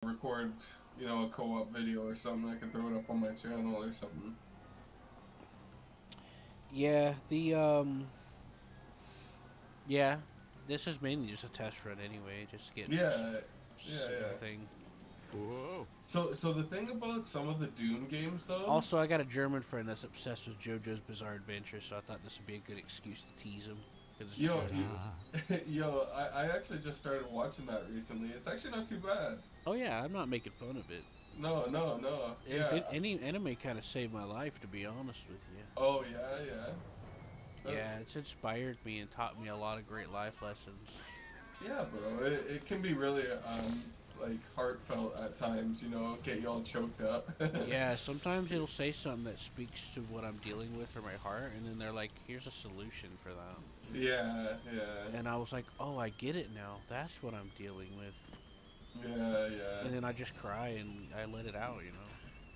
record, a co-op video or something. I can throw it up on my channel or something. Yeah, yeah, this is mainly just a test run anyway, just to get Yeah, yeah, yeah. everything. Whoa. So the thing about some of the Doom games, though. Also, I got a German friend that's obsessed with JoJo's Bizarre Adventure, so I thought this would be a good excuse to tease him because it's Yo, JoJo. I actually just started watching that recently. It's actually not too bad. Oh yeah, I'm not making fun of it. No, no, no. If Yeah. any anime kind of saved my life, to be honest with you. Oh, yeah, yeah. Yeah, it's inspired me and taught me a lot of great life lessons. Yeah, bro. It can be really, like, heartfelt at times, get you all choked up. Yeah, sometimes it'll say something that speaks to what I'm dealing with or my heart, and then they're like, "Here's a solution for that." Yeah, yeah. And I was like, "Oh, I get it now. That's what I'm dealing with." Yeah, yeah. And then I just cry and I let it out,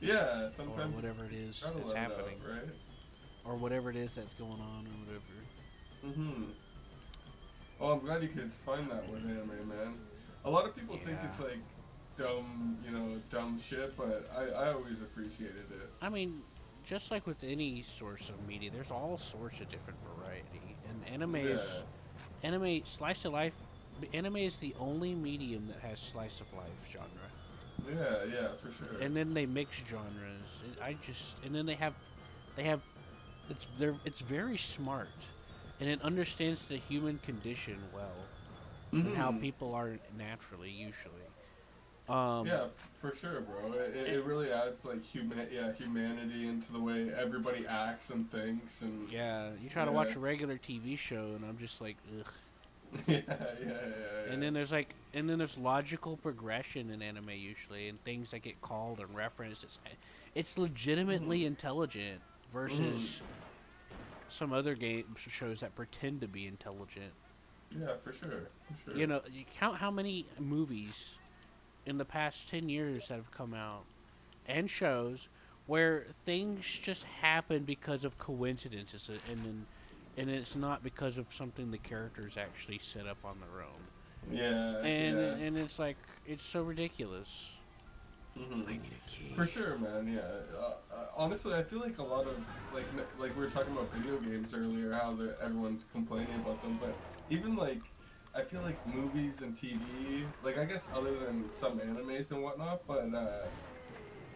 Yeah, or sometimes you whatever it is gotta that's let it out, happening, right? or whatever it is that's going on, or whatever. Mm-hmm. Well, I'm glad you could find that with anime, man. A lot of people think it's Yeah. like dumb, dumb shit, but I always appreciated it. I mean, just like with any source of media, there's all sorts of different variety, and Yeah, slice of life. Anime is the only medium that has slice of life genre. yeah, yeah, for sure. And then they mix genres. And then they have it's very smart, and it understands the human condition well and how Mm-hmm. people are naturally usually. Um, Yeah, for sure, bro. It really adds like humanity into the way everybody acts and thinks, and yeah, you try to yeah, watch a regular TV show, and I'm just like, ugh. yeah, yeah, And then there's logical progression in anime usually, and things that get called and referenced. It's yeah. Mm-hmm. legitimately intelligent Mm-hmm. versus some other game shows that pretend to be intelligent. Yeah, for sure, for sure. You count how many movies in the past 10 years that have come out and shows where things just happen because of coincidences, and it's not because of something the characters actually set up on their own. Yeah, And yeah. and it's like it's so ridiculous. Mm-hmm. I need a For key. sure, man. Yeah. Honestly, I feel like a lot of like we were talking about video games earlier, how everyone's complaining about them, but even like I feel like movies and TV, like I guess other than some animes and whatnot, but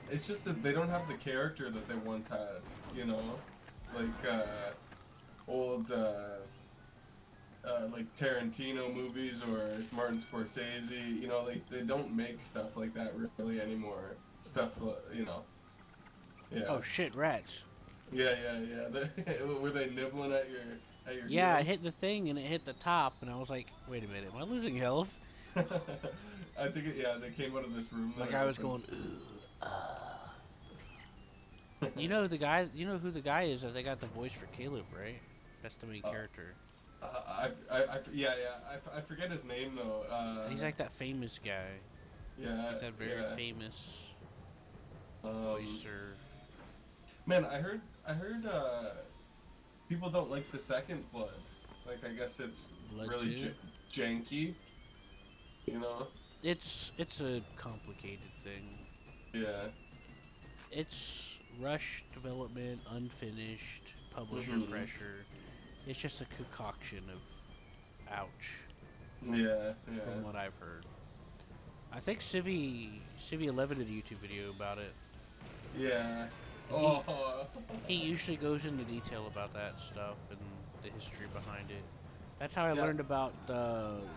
it's just that they don't have the character that they once had. You know, like old like Tarantino movies or Martin Scorsese. Like they don't make stuff like that really anymore. Stuff, yeah, Oh shit, rats. yeah, yeah, yeah. Were they nibbling at your Yeah, I heels? hit the thing and it hit the top, and I was like, wait a minute, am I losing health? I think yeah, they came out of this room that Like I I was opened. going, ooh. You know who the guy is that they got the voice for Caleb, right? That's the main uh, character. yeah, yeah. I forget his name though. He's like that famous guy. Yeah, He's that very yeah. famous Um, voicer. man, I heard people don't like the second blood. Like, I guess it's Blood really 2. janky, you know? It's a complicated thing. Yeah. It's rush development, unfinished, publisher Mhm. pressure. It's just a concoction of ouch, Yeah, yeah. from what I've heard. I think Civi 11 did a YouTube video about it, Yeah. and Oh. he usually goes into detail about that stuff and the history behind it. That's how I Yeah, learned about the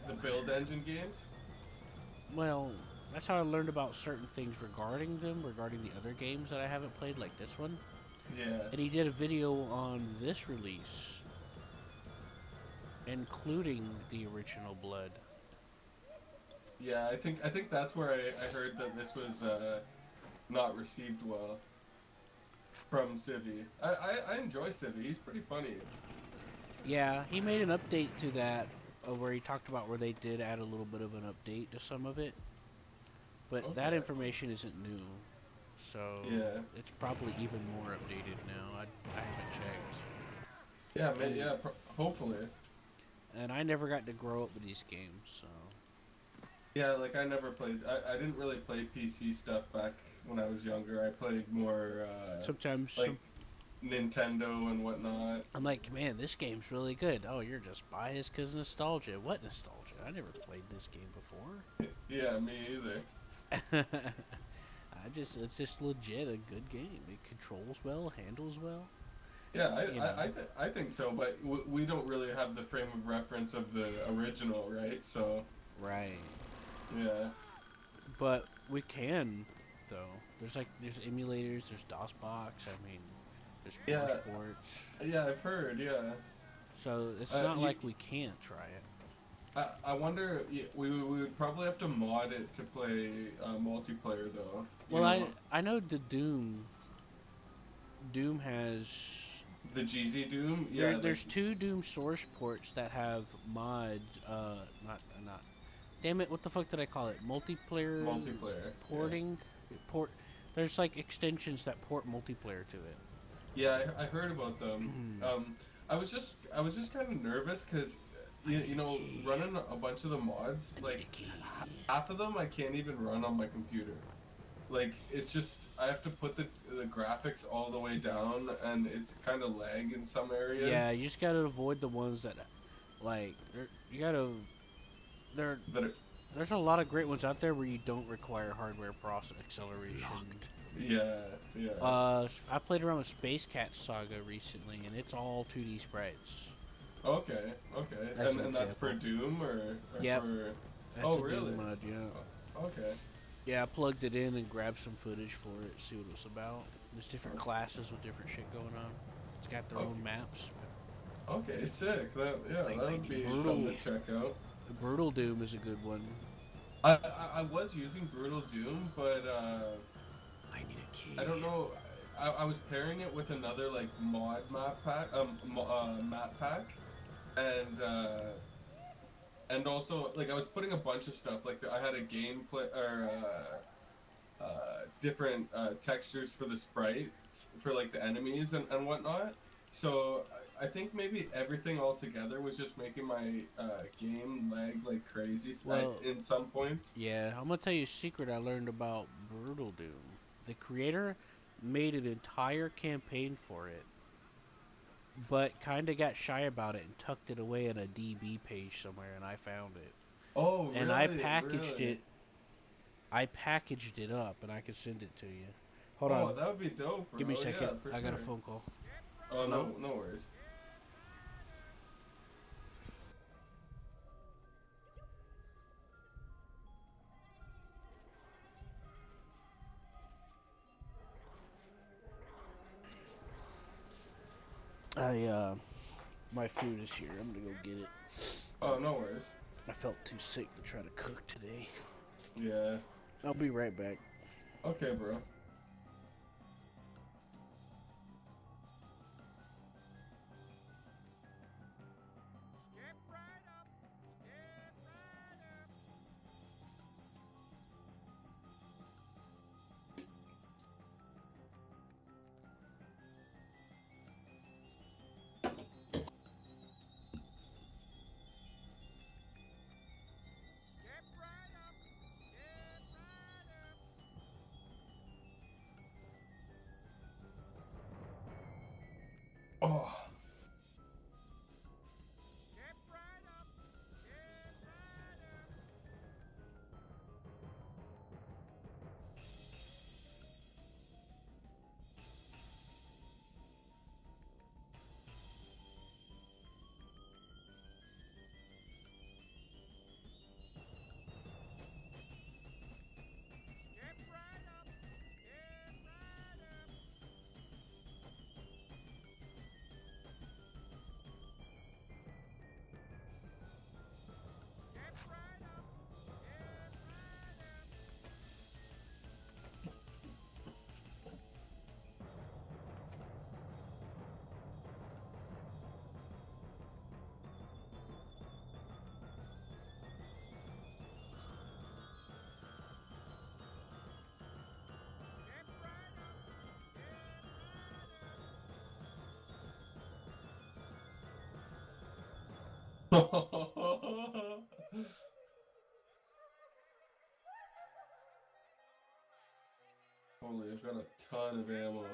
the build engine games? well. That's how I learned about certain things regarding them, regarding the other games that I haven't played, like this one. Yeah. And he did a video on this release, including the original Blood. Yeah, I think that's where I heard that this was not received well from Civi. I enjoy Civi. He's pretty funny. Yeah, he made an update to that where he talked about where they did add a little bit of an update to some of it, but that Okay. information isn't new, so Yeah. it's probably even more updated now. I haven't checked, Yeah, man, and hopefully. I never got to grow up with these games, so Yeah, like I never played. I didn't really play PC stuff back when I was younger. I played more Sometimes like Nintendo and whatnot. I'm like, man, this game's really good. Oh, you're just biased because nostalgia. What nostalgia? I never played this game before. Yeah, me either. It's just legit a good game. It controls well, handles well. Yeah, You know, I think so, but we don't really have the frame of reference of the original, right? So right. yeah, But we can, though. There's emulators, there's DOSBox. I mean, there's Force yeah, ports. yeah. I've heard. Yeah. So it's not You, like we can't try it. I wonder. We would probably have to mod it to play multiplayer, though. You Well, know, I know the Doom has the GZ Doom. Yeah, like there's two Doom source ports that have mod not damn it, what the fuck did I call it? Multiplayer multiplayer. Yeah. porting port. There's like extensions that port multiplayer to it. Yeah, I heard about them. I was just kind of nervous because, you know, running a bunch of the mods, I need like a key. half of them I can't even run on my computer. Like it's just I have to put the graphics all the way down, and it's kind of lag in some Yeah, areas. you just gotta avoid the ones that like you gotta there. That are, There's a lot of great ones out there where you don't require hardware process acceleration. yeah, yeah. I played around with Space Cat Saga recently, and it's all 2D sprites. Okay, okay. That's an And that's for example. Doom or Yep, for. that's Oh a Doom really? mod. Yeah, Okay. yeah. I plugged it in and grabbed some footage for it, see what it was about. There's different classes with different shit going on. It's got their own Okay. maps. Okay. Sick. That yeah. That would be something Brutal, to check out. Brutal Doom is a good one. I was using Brutal Doom, but I don't know. I was pairing it with another like mod map pack, map pack, and also like I was putting a bunch of stuff. Like I had a gameplay or different textures for the sprites for like the enemies and whatnot. So I think maybe everything all together was just making my game lag like crazy Well, in some points. yeah, I'm gonna tell you a secret I learned about Brutal Doom. The creator made an entire campaign for it, but kind of got shy about it and tucked it away in a DB page somewhere, and I found it. Oh And really? Really? I packaged it up, and I can send it to you. Hold Oh, on, that would be dope, give me a bro. second. Yeah, for I got a sure. phone call. Oh Hello? no, no worries. I my food is here. I'm gonna go get it. Oh, no worries. I felt too sick to try to cook today. Yeah. I'll be right back. Okay, bro. Oh. Holy, I've got a ton of ammo.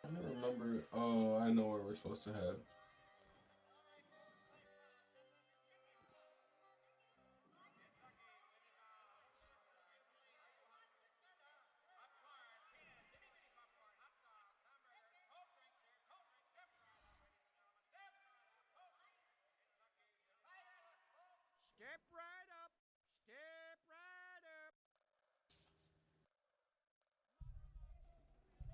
I don't remember. Oh, I know where we're supposed to head. Step right up. Step right up. Step right up.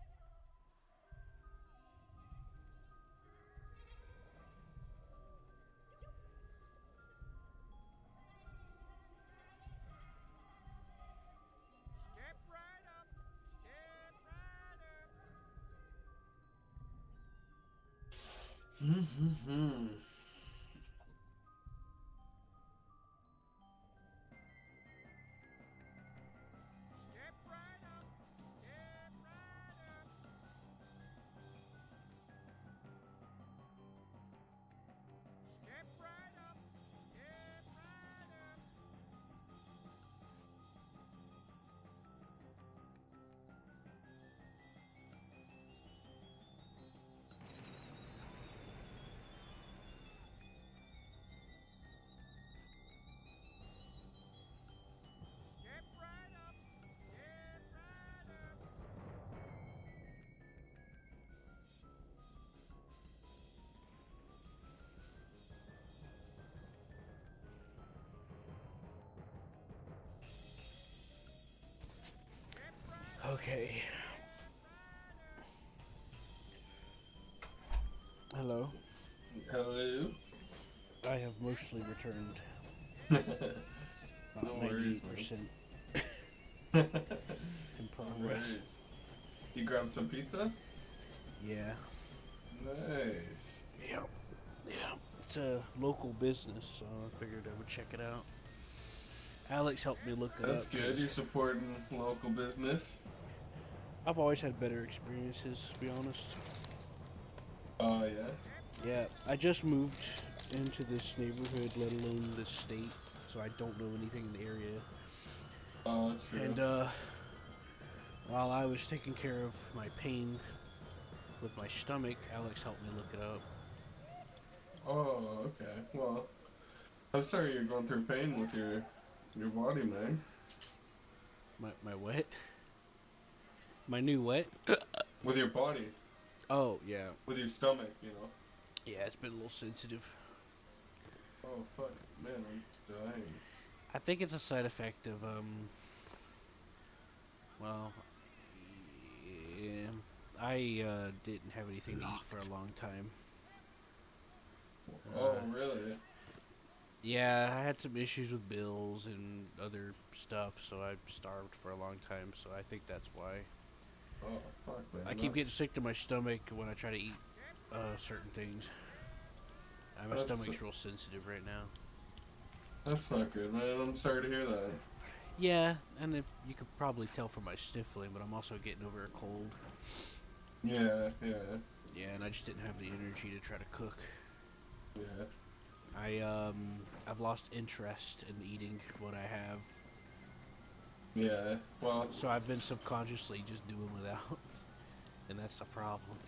Step right up. Step right up. Step right up. Step right up. Step right up. Step right up. Step right up. Step right up. Okay. Step right up. Hello. Hello. I have mostly returned. No About worries, 98% man. in No progress. worries. You grabbed some pizza? Yeah. Nice. Yeah. Yeah. It's a local business, so I figured I would check it out. Alex helped me look it That's up. good. You're supporting local business. I've always had better experiences, to be honest. Oh, yeah? Yeah, I just moved into this neighborhood, let alone this state, so I don't know anything in the area. Oh, true. And while I was taking care of my pain with my stomach, Alex helped me look it up. Oh, okay. Well, I'm sorry you're going through pain with your body, man. My what? My new what? With your body. Oh yeah, With your stomach, you know. yeah. It's been a little sensitive. Oh, fuck. Man, I'm dying. I think it's a side effect of well, yeah, I didn't have anything to eat for a long time. Oh, Uh, really? yeah, I had some issues with bills and other stuff, so I starved for a long time. So I think that's why. Oh, fuck, I man. keep getting sick to my stomach when I try to eat certain things. My That's stomach's real sensitive right now. that's not good, man. I'm sorry to hear that. Yeah, and you could probably tell from my sniffling, but I'm also getting over a cold. Yeah, yeah, Yeah, and I just didn't have the energy to try to cook. yeah. I've lost interest in eating what I have, Yeah. Well, so I've been subconsciously just doing without, and that's the problem.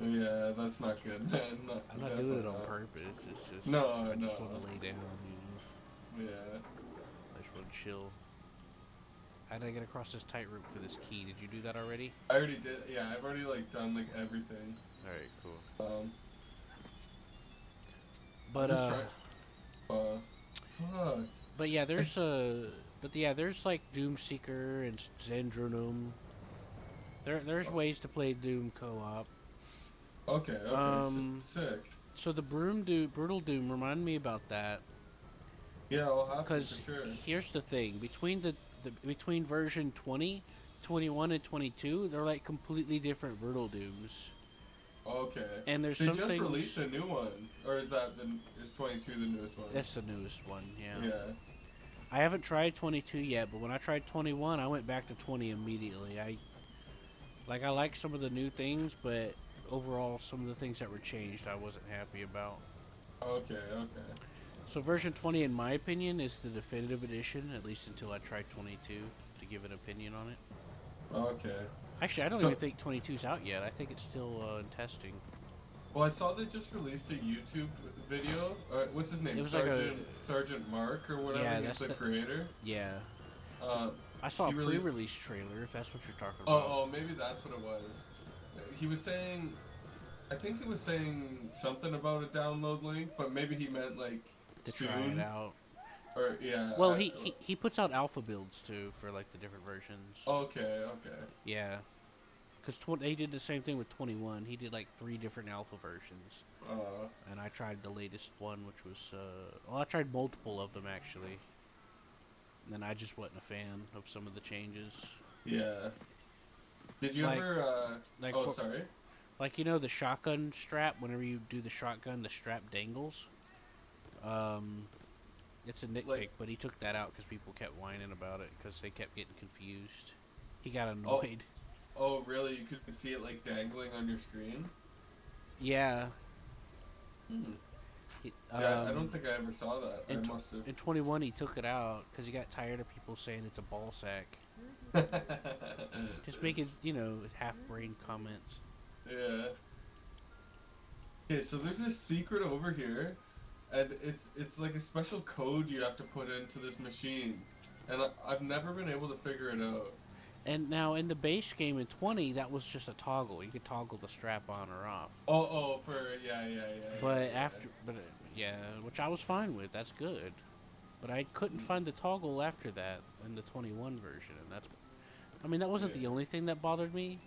yeah, that's not good, man. No, I'm not doing definitely it on not. purpose. It's just No, I no. just want to lay down. Yeah. I just want to chill. How did I get across this tightrope for this key? Did you do that already? I already did. Yeah, I've already like done like everything. All right, cool. Um, I'm But just trying. Fuck. but yeah, I, there's like Doomseeker and Zendronum. There's ways to play Doom co-op. okay, okay, Um, sick. so the Brutal Doom, remind me about that, Yeah, I'll have to because for sure. here's the thing: between version 20, 21, and 22, they're like completely different Brutal Dooms. Okay. And there's They some just things. released a new one, or is that is 22 the newest one? That's the newest one, yeah. Yeah. I haven't tried 22 yet, but when I tried 21, I went back to 20 immediately. I like some of the new things, but overall, some of the things that were changed, I wasn't happy about. Okay, okay. So version 20, in my opinion, is the definitive edition, at least until I try 22 to give an opinion on it. Okay. Actually, I don't So, even think 22's out yet. I think it's still in testing. well, I saw they just released a YouTube video. What's his name? It was like a Sergeant Mark or whatever. yeah, He's that's the the creator. yeah. Uh, I saw he a released. pre-release trailer if that's what you're talking Oh, about. oh, maybe that's what it was. He was saying. I think he was saying something about a download link, but maybe he meant like To try it soon. out. Or yeah. Well, he puts out alpha builds too for like the different versions. Okay. Okay. Yeah, because they did the same thing with 21. He did like 3 different alpha versions, Uh. and I tried the latest one, which was well, I tried multiple of them actually. And then I just wasn't a fan of some of the changes. Yeah. Did you Like ever? like Oh, for, sorry. like you know the shotgun strap. Whenever you do the shotgun, the strap dangles. Um, it's a nitpick, Like. but he took that out because people kept whining about it because they kept getting confused. He got Oh. annoyed. Oh, really? You could see it like dangling on your screen. Yeah. Hmm. He, Yeah, I don't think I ever saw that. I must have. in 21 he took it out because he got tired of people saying it's a ball sack. Just making half-brain comments. Yeah. Okay, so there's this secret over here, and it's like a special code you have to put into this machine, and I've never been able to figure it out. And now in the base game in 20, that was just a toggle. You could toggle the strap on or off. Oh, for yeah. But Yeah. yeah, which I was fine with. That's good. But I couldn't find the toggle after that in the 21 version, and I mean, that wasn't Yeah. the only thing that bothered me.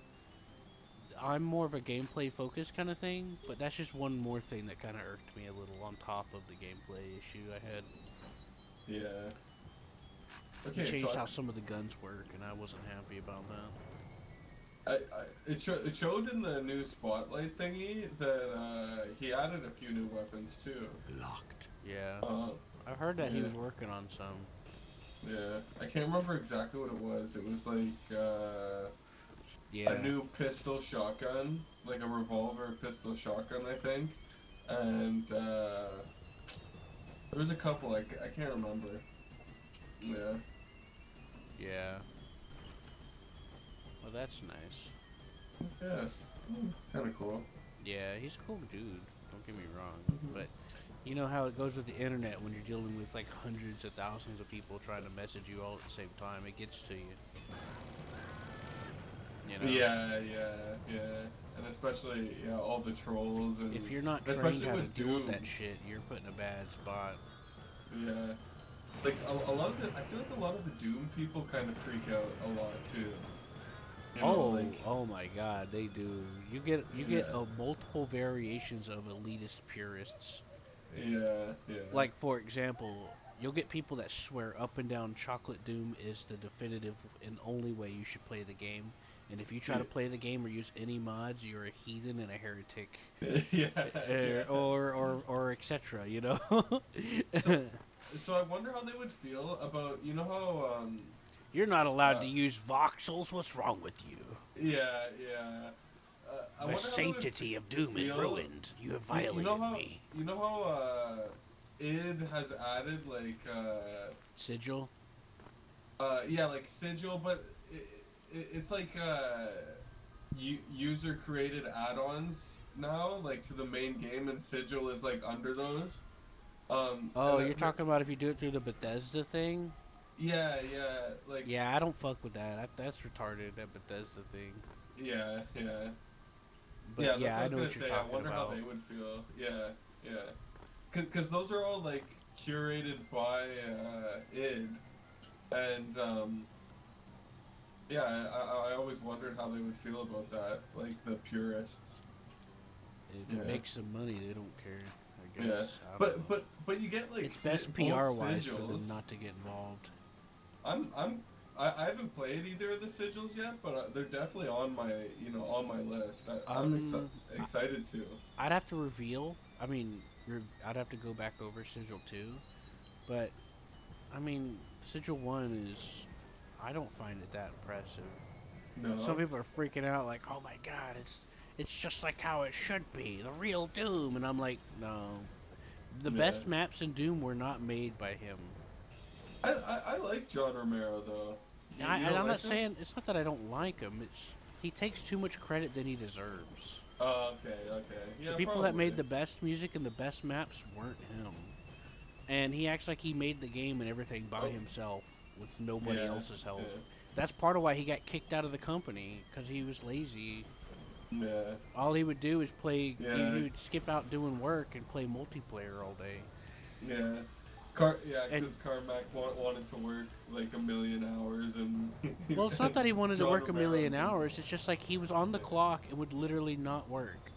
I'm more of a gameplay focused kind of thing, but that's just one more thing that kind of irked me a little on top of the gameplay issue I had. Yeah. He Okay, changed so how some of the guns work, and I wasn't happy about that. it showed in the new spotlight thingy that he added a few new weapons too. Locked. Yeah, Uh, I've heard that he yeah. was working on some. Yeah, I can't remember exactly what it was. It was like Yeah. a new pistol shotgun, like a revolver pistol shotgun, I think. And there was a couple, I can't remember. Yeah. Yeah. Well, that's nice. Yeah. Kind of cool. Yeah, he's a cool dude. Don't get me wrong. Mhm. But you know how it goes with the internet when you're dealing with like hundreds of thousands of people trying to message you all at the same time. It gets to you. You know? Yeah. And especially, yeah, all the trolls and If you're not trained especially how to with deal with Doom. that shit, you're put in a bad spot. Yeah. Like a lot of I feel like a lot of the Doom people kind of freak out a lot too. You know, like, Oh my God, they do. You get Yeah. multiple variations of elitist purists. yeah. Like for example, you'll get people that swear up and down Chocolate Doom is the definitive and only way you should play the game. And if you try to Yeah. play the game or use any mods, you're a heathen and a heretic, Yeah. or etc. You know. So, so I wonder how they would feel about, you know how You're not allowed uh to use voxels. What's wrong with you? yeah. I The wonder how they would sanctity of Doom is feel. ruined. You have You know violated how me. id has added like Sigil. yeah, like sigil, but it's like user created add-ons now, like to the main game, and sigil is like under those. Oh, And you're talking about if you do it through the Bethesda thing? yeah, like Yeah, I don't fuck with that. That's retarded, that Bethesda thing. yeah. But That's yeah, what I I was know gonna what you're say. I talking wonder how about. they would feel. Yeah. Cause those are all like curated by id, and yeah, I always wondered how they would feel about that, like the purists. If it Yeah. makes some money, they don't care. I Yeah, guess. I don't know. but you get like It's best both PR wise for them sigils. not to get involved. I haven't played either of the sigils yet, but they're definitely on my on my list. I'm excited to. I'd have to reveal. I mean, I'd have to go back over Sigil 2, but I mean, Sigil 1 is. I don't find it that impressive. No. Some people are freaking out like, "Oh my God, it's just like how it should be, the real Doom," and I'm like, no. The Yeah. best maps in Doom were not made by him. I like John Romero though. You And don't I'm not like him? saying it's not that I don't like him. It's he takes too much credit than he deserves. Oh, okay, okay. The Yeah, people that probably. made the best music and the best maps weren't him. And he acts like he made the game and everything by Oh, himself with nobody yeah, else's help. yeah, That's part of why he got kicked out of the company because he was lazy. yeah, All he would do is play. yeah, He would skip out doing work and play multiplayer all day. yeah. Yeah, And because Carmack wanted to work like a million hours, and, well, it's not that he and wanted to John work a Romero million didn't. hours. It's just like he was on the clock and would literally not work.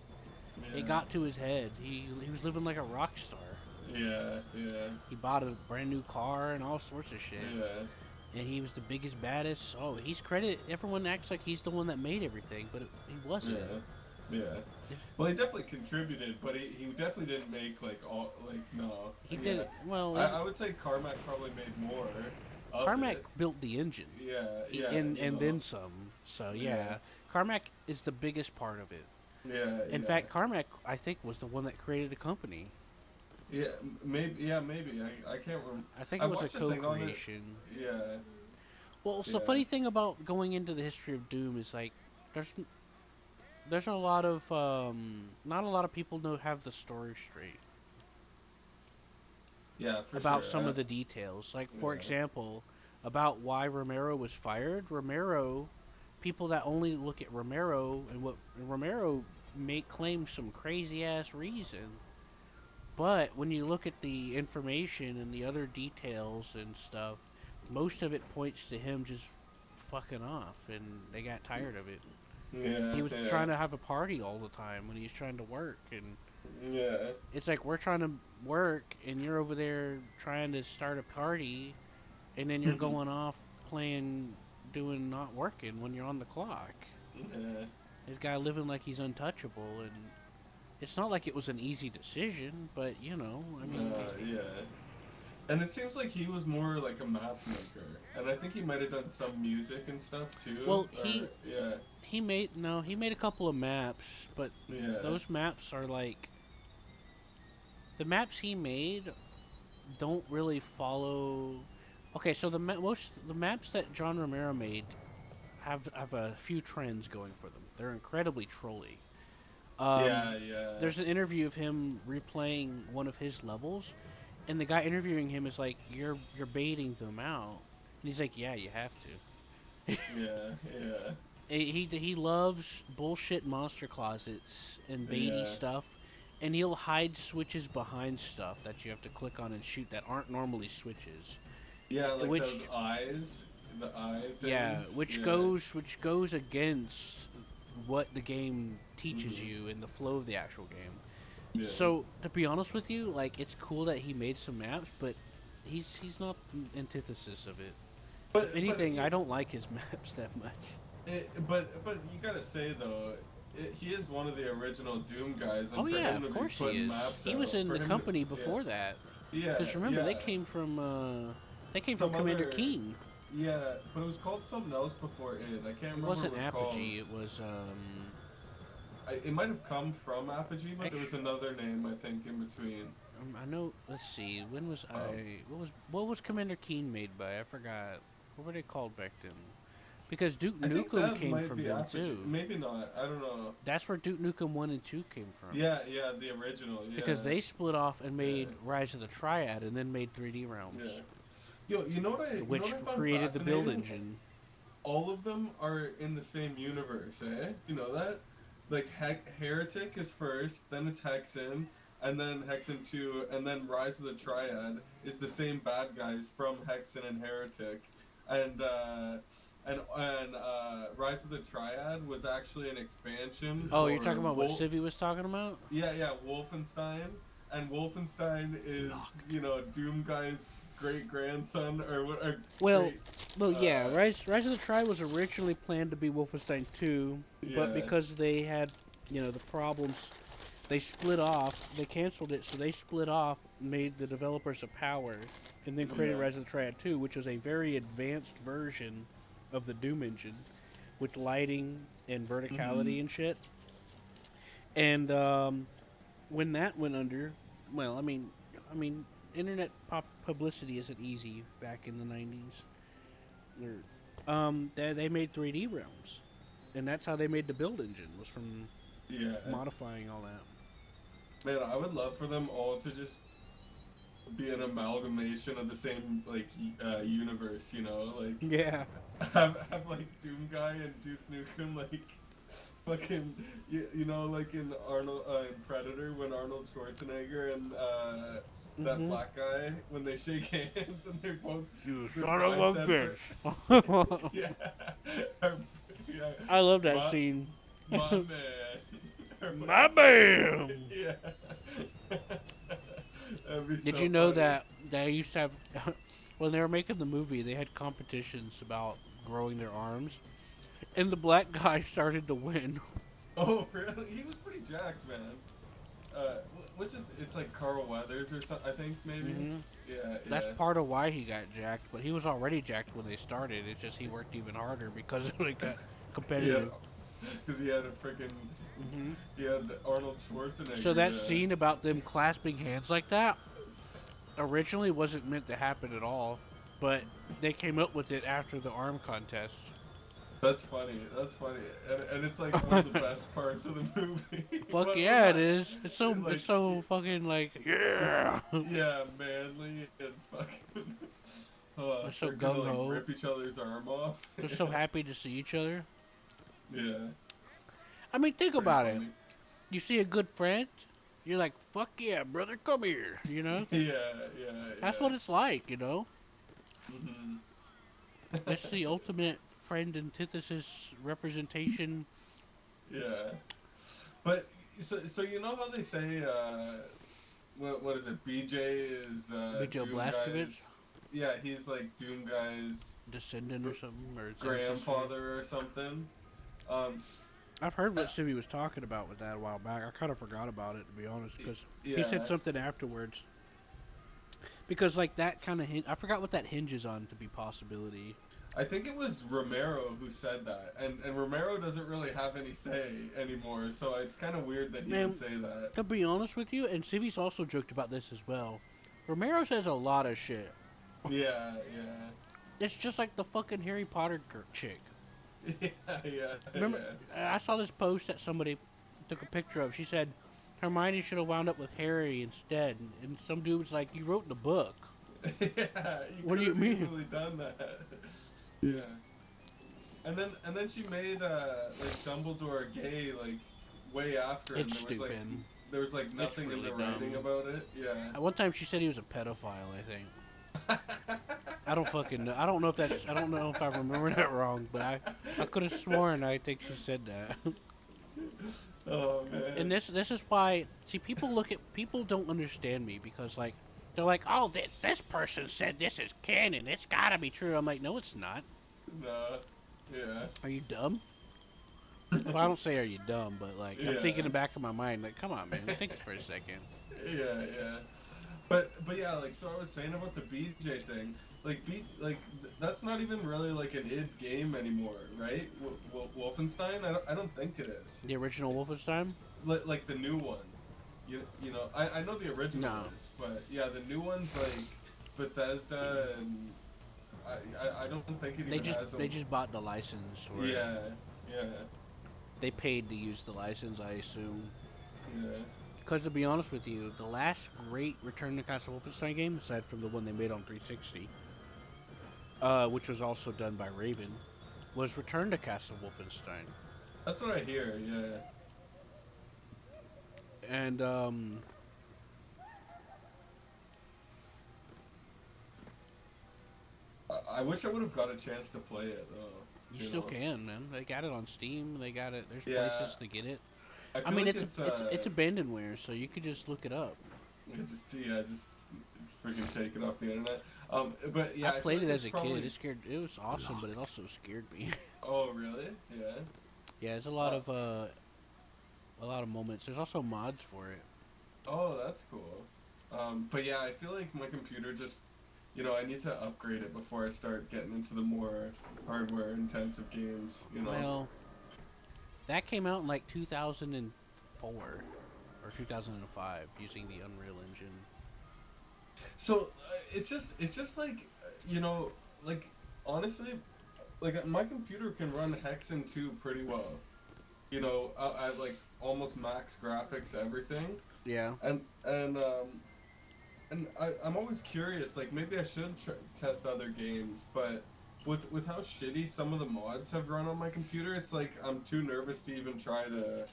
It Yeah, got to his head. He was living like a rock star. yeah, yeah, He bought a brand new car and all sorts of shit. yeah, And he was the biggest, baddest. Oh, he's credit. Everyone acts like he's the one that made everything, but he wasn't. yeah, yeah. Well, he definitely contributed, but he definitely didn't make like all like no. He did Yeah, it well. I would say Carmack probably made more of Carmack it. built the engine, Yeah, yeah, and then some. So yeah, yeah, Carmack is the biggest part of it. yeah, In yeah. fact, Carmack I think was the one that created the company. Yeah, maybe. Yeah, maybe. I can't remember. I think I it was a watched a thing on it. co-creation. Yeah, Well, so yeah, funny thing about going into the history of Doom is like there's there's a lot of not a lot of people know have the story straight yeah, for about sure. some of the details. Like for Yeah, example, about why Romero was fired. Romero, people that only look at Romero and what Romero make claim some crazy ass reason. But when you look at the information and the other details and stuff, most of it points to him just fucking off, and they got tired of it. yeah, He was yeah, trying to have a party all the time when he was trying to work, and yeah. it's like we're trying to work, and you're over there trying to start a party, and then you're going off playing, doing not working when you're on the clock. Yeah, This guy living like he's untouchable, and it's not like it was an easy decision, but you know, I mean, yeah. And it seems like he was more like a map maker, and I think he might have done some music and stuff too. well, Or yeah, he made a couple of maps, but yeah, those maps are like the maps he made don't really follow. Okay, so most the maps that John Romero made have a few trends going for them. They're incredibly trolly. yeah, yeah, There's an interview of him replaying one of his levels, and the guy interviewing him is like, "You're baiting them out," and he's like, "Yeah, you have to." yeah, yeah, He loves bullshit monster closets and baity yeah. stuff, and he'll hide switches behind stuff that you have to click on and shoot that aren't normally switches. Yeah, like Which those eyes, the eye yeah, things. Yeah. which goes against what the game teaches Mhm. you in the flow of the actual game. Yeah. So to be honest with you, like it's cool that he made some maps, but he's not the antithesis of it. If But anything, I don't like his maps that much. but you gotta say though, he is one of the original Doom guys, and Oh for yeah, him to of be course he putting is. maps He out, was in for the him company to, before that. yeah, Because remember, yeah, they came from some Commander other, Keen. yeah, but it was called something else before it. I can't It remember what wasn't it was called. Apogee. It was It might have come from Apogee, but there was actu- another name I think in between. I know. Let's see. When was Um, I? What was Commander Keen made by? I forgot. What were they called back then? Because Duke I think Nukem that came might from be them Apogee. too. Maybe not. I don't know. That's where Duke Nukem 1 and 2 came from. Yeah, yeah, the original. Yeah. Because they split off and Yeah. made Rise of the Triad and then made 3D Realms, Yeah. Yo, you know what I which found created the build fascinating? engine. All of them are in the same universe, eh? You know that? Like Heretic is first, then it's Hexen, and then Hexen 2, and then Rise of the Triad is the same bad guys from Hexen and Heretic. And Rise of the Triad was actually an expansion Oh, you're for talking about what Civi was talking about? Yeah, yeah, Wolfenstein. And Wolfenstein is, you know, Doom guy's great grandson or what? Or Well, great, yeah. uh, Rise of the Triad was originally planned to be Wolfenstein 2, but yeah, because they had, the problems, they split off. They canceled it, so they split off, made the developers a power, and then created yeah, Rise of the Triad 2, which was a very advanced version of the Doom engine, with lighting and hmm verticality and shit. And when that went under, well, I mean, internet publicity isn't easy back in the '90s. Or They made 3D realms, and that's how they made the build engine, was from Yeah. modifying all that. Man, I would love for them all to just be an amalgamation of the same like universe, you know, like Yeah. have like Doom Guy and Duke Nukem like fucking you know like in Arnold in Predator when Arnold Schwarzenegger and that Mhm. black guy when they shake hands and they both You their son of a biceps are bitch. yeah are, yeah I love that my scene. my man or My whatever bam. yeah that'd be Did so you know funny. that they used to have when they were making the movie, they had competitions about growing their arms, and the black guy started to win. Oh, really? He was pretty jacked, man. What's his? It's like Carl Weathers or something. I think maybe. Mhm. Yeah, That's yeah, part of why he got jacked, but he was already jacked when they started. It's just he worked even harder because it got yeah. competitive. Because he had a freaking, Mhm. he had Arnold So Schwarzenegger that to. scene about them clasping hands like that originally wasn't meant to happen at all, but they came up with it after the arm contest. That's funny. That's funny, and it's like one of the best parts of the movie. Fuck Well, yeah, it not is. It's like so fucking like it's yeah. yeah, manly and fucking. They're so They're gonna gung like ho. rip each other's arm off. They're so happy to see each other. Yeah, I mean, think pretty about it. funny. You see a good friend, you're like, fuck yeah, brother, come here. You know? Yeah, yeah, That's yeah. what it's like, you know? hmm It's the ultimate friend antithesis representation. Yeah, but so you know how they say what is it? BJ is Bijo Doom Blazkowicz, Guy's yeah he's like Doom Guy's descendant or something, or its ancestor. grandfather or something. Um, I've heard uh, what Simi was talking about with that a while back. I kind of forgot about it, to be honest, because he said yeah, something afterwards. Because, like, that kind of I forgot what that hinges on to be possibility. I think it was Romero who said that, and Romero doesn't really have any say anymore, so it's kind of weird that he would Man, say that. to be honest with you, and Civi's also joked about this as well. Romero says a lot of shit. Yeah, yeah, It's just like the fucking Harry Potter chick. yeah, yeah, Remember, yeah. I saw this post that somebody took a picture of. She said Hermione should have wound up with Harry instead, and some dude was like, "You wrote the book. Yeah, you What do could you have mean?" easily done that. Yeah. And then she made like Dumbledore gay like way after, and It's stupid. there was like It's nothing in really the writing dumb. about it. Yeah. At one time, she said he was a pedophile. I think. I don't fucking know. I don't know if that's. I don't know if I remember that wrong, but I could have sworn I think she said that. Oh And man. this is why, see, people don't understand me because like they're like, oh, this person said this is canon, it's gotta be true. I'm like, no, it's not. Nah. Yeah. Are you dumb? Well, I don't say are you dumb, but like I'm thinking in Yeah. the back of my mind, like, come on, man, think for a second. Yeah. Yeah. But yeah, like so I was saying about the BJ thing. Like that's not even really like an id game anymore, right? Wolfenstein? I don't think it is. The original Wolfenstein? Like the new one. You know I know the original No, is, but yeah, the new one's like Bethesda and I don't think it even has they them. just bought the license for it. Yeah, yeah, They paid to use the license, I assume. yeah. Because to be honest with you, the last great Return to Castle Wolfenstein game, aside from the one they made on 360, which was also done by Raven, was Return to Castle Wolfenstein. That's what I hear. Yeah. And I wish I would have got a chance to play it though. you You still know. can, man. They got it on Steam. They got it. There's Yeah. places to get it. I I feel mean, like it's abandonware, so you could just look it up. just freaking take it off the internet. But I yeah, I feel played like it as it's a kid. probably. It was awesome, but it also scared me. Oh really? Yeah. Yeah, there's Uh, a lot of moments. There's also mods for it. oh, that's cool. But yeah, I feel like my computer just, I need to upgrade it before I start getting into the more hardware intensive games. Well, that came out in like 2004 or 2005 using the Unreal Engine. So it's just like like honestly, like my computer can run Hexen 2 pretty well. You know, I like almost max graphics, everything, Yeah. and I'm always curious. Like maybe I should test other games, but with how shitty some of the mods have run on my computer, it's like I'm too nervous to even try to,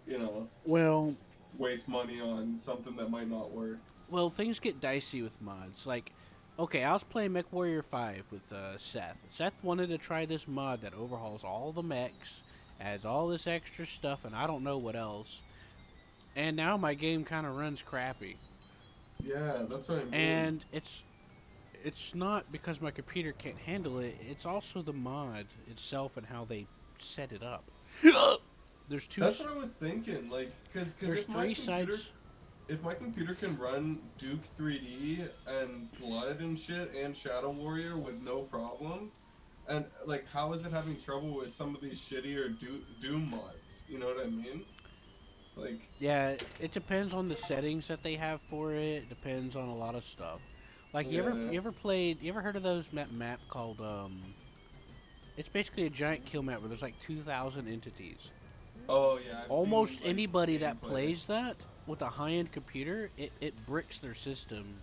you know, Well, waste money on something that might not work. well, things get dicey with mods. Like, okay, I was playing MechWarrior 5 with Seth. Seth wanted to try this mod that overhauls all the mechs, adds all this extra stuff, and I don't know what else. And now my game kind of runs crappy. Yeah, that's what I mean. And it's not because my computer can't handle it. It's also the mod itself and how they set it up. There's two. That's what I was thinking. Like, cause There's three sides. if my computer can run Duke 3D and Blood and shit and Shadow Warrior with no problem, and like, how is it having trouble with some of these shittier Doom mods? You know what I mean? Like, Yeah, it depends on the settings that they have for it. It depends on a lot of stuff. Like yeah. you ever heard of those map called it's basically a giant kill map where there's like 2,000 entities. Oh yeah, I've Almost seen like anybody that gameplay. plays that with a high-end computer, it bricks their system.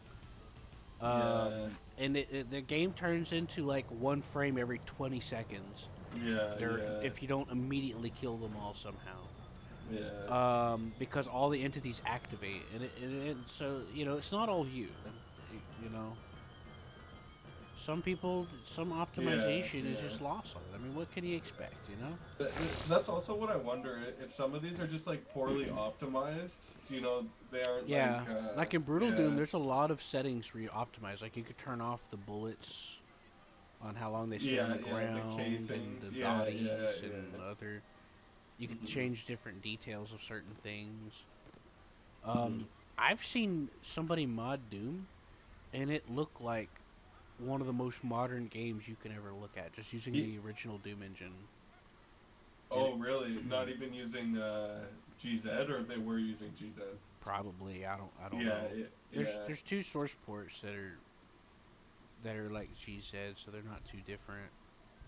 Yeah, And the game turns into like one frame every 20 seconds. yeah, yeah, If you don't immediately kill them all somehow. yeah, Because all the entities activate, and so you know it's not all you. You know, some people, some yeah, optimization is yeah. just lost on it. I mean, what can you expect? You know? That's also what I wonder if some of these are just like poorly optimized. You know, they aren't like, Yeah, like in Brutal Doom, yeah, there's a lot of settings where you optimize. Like you could turn off the bullets on how long they stay on yeah, the yeah, the ground and casings, the yeah, yeah, bodies and yeah. other. You can Mhm, change different details of certain things. mhm. I've seen somebody mod Doom, and it looked like one of the most modern games you can ever look at, just using Ye- the original Doom engine. And Oh, really? Not even using GZ, or they were using GZ? probably I don't Yeah, know. yeah, yeah, There's two source ports that are like GZ, so they're not too different.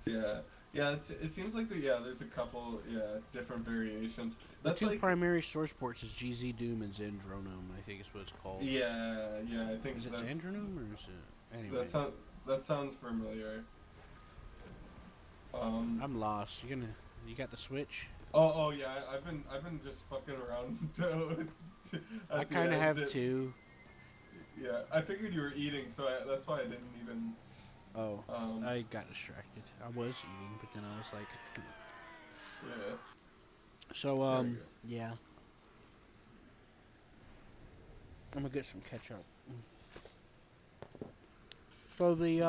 yeah, yeah. It seems like yeah. There's a couple, yeah, different variations. The That's two like, primary source ports is GZ Doom and Zendronum, I think is what it's called. yeah, yeah. I think Is it Zendronum or is it that anyway? sounds that sounds familiar. Um. I'm lost. You got the Switch? Oh, yeah. I've been just fucking around I at the kind of have exit. two. Yeah, I figured you were eating, so that's why I didn't even. Oh, Um. I got distracted. I was eating, but then I was like, Yeah. so There we go. yeah, I'm gonna get some ketchup. So the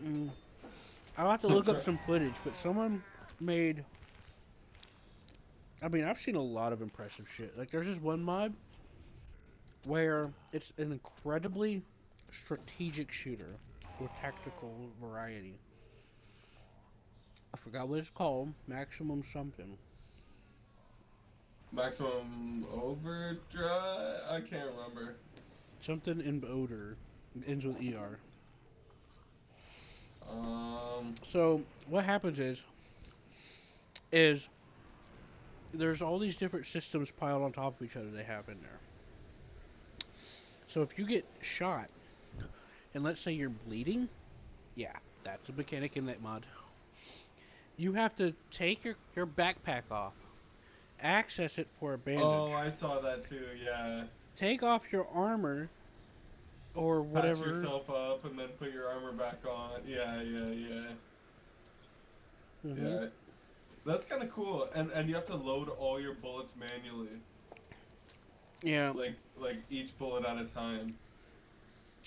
mm, I'll have to look up Try- some footage, but someone made. I mean, I've seen a lot of impressive shit. Like, there's this one mod where it's an incredibly strategic shooter with tactical variety. I forgot what it's called. Maximum something. Maximum overdrive. I can't remember. Something in odor. It ends with ER. Um. So what happens is there's all these different systems piled on top of each other they have in there. So if you get shot and let's say you're bleeding, yeah, that's a mechanic in that mod. You have to take your backpack off, access it for a Oh, bandage, I saw that too. Yeah. take off your armor or Patch whatever. yourself up and then put your armor back on. Yeah, yeah, yeah, Hmm. yeah. That's kind of cool. And you have to load all your bullets manually, Yeah, like each bullet at a time.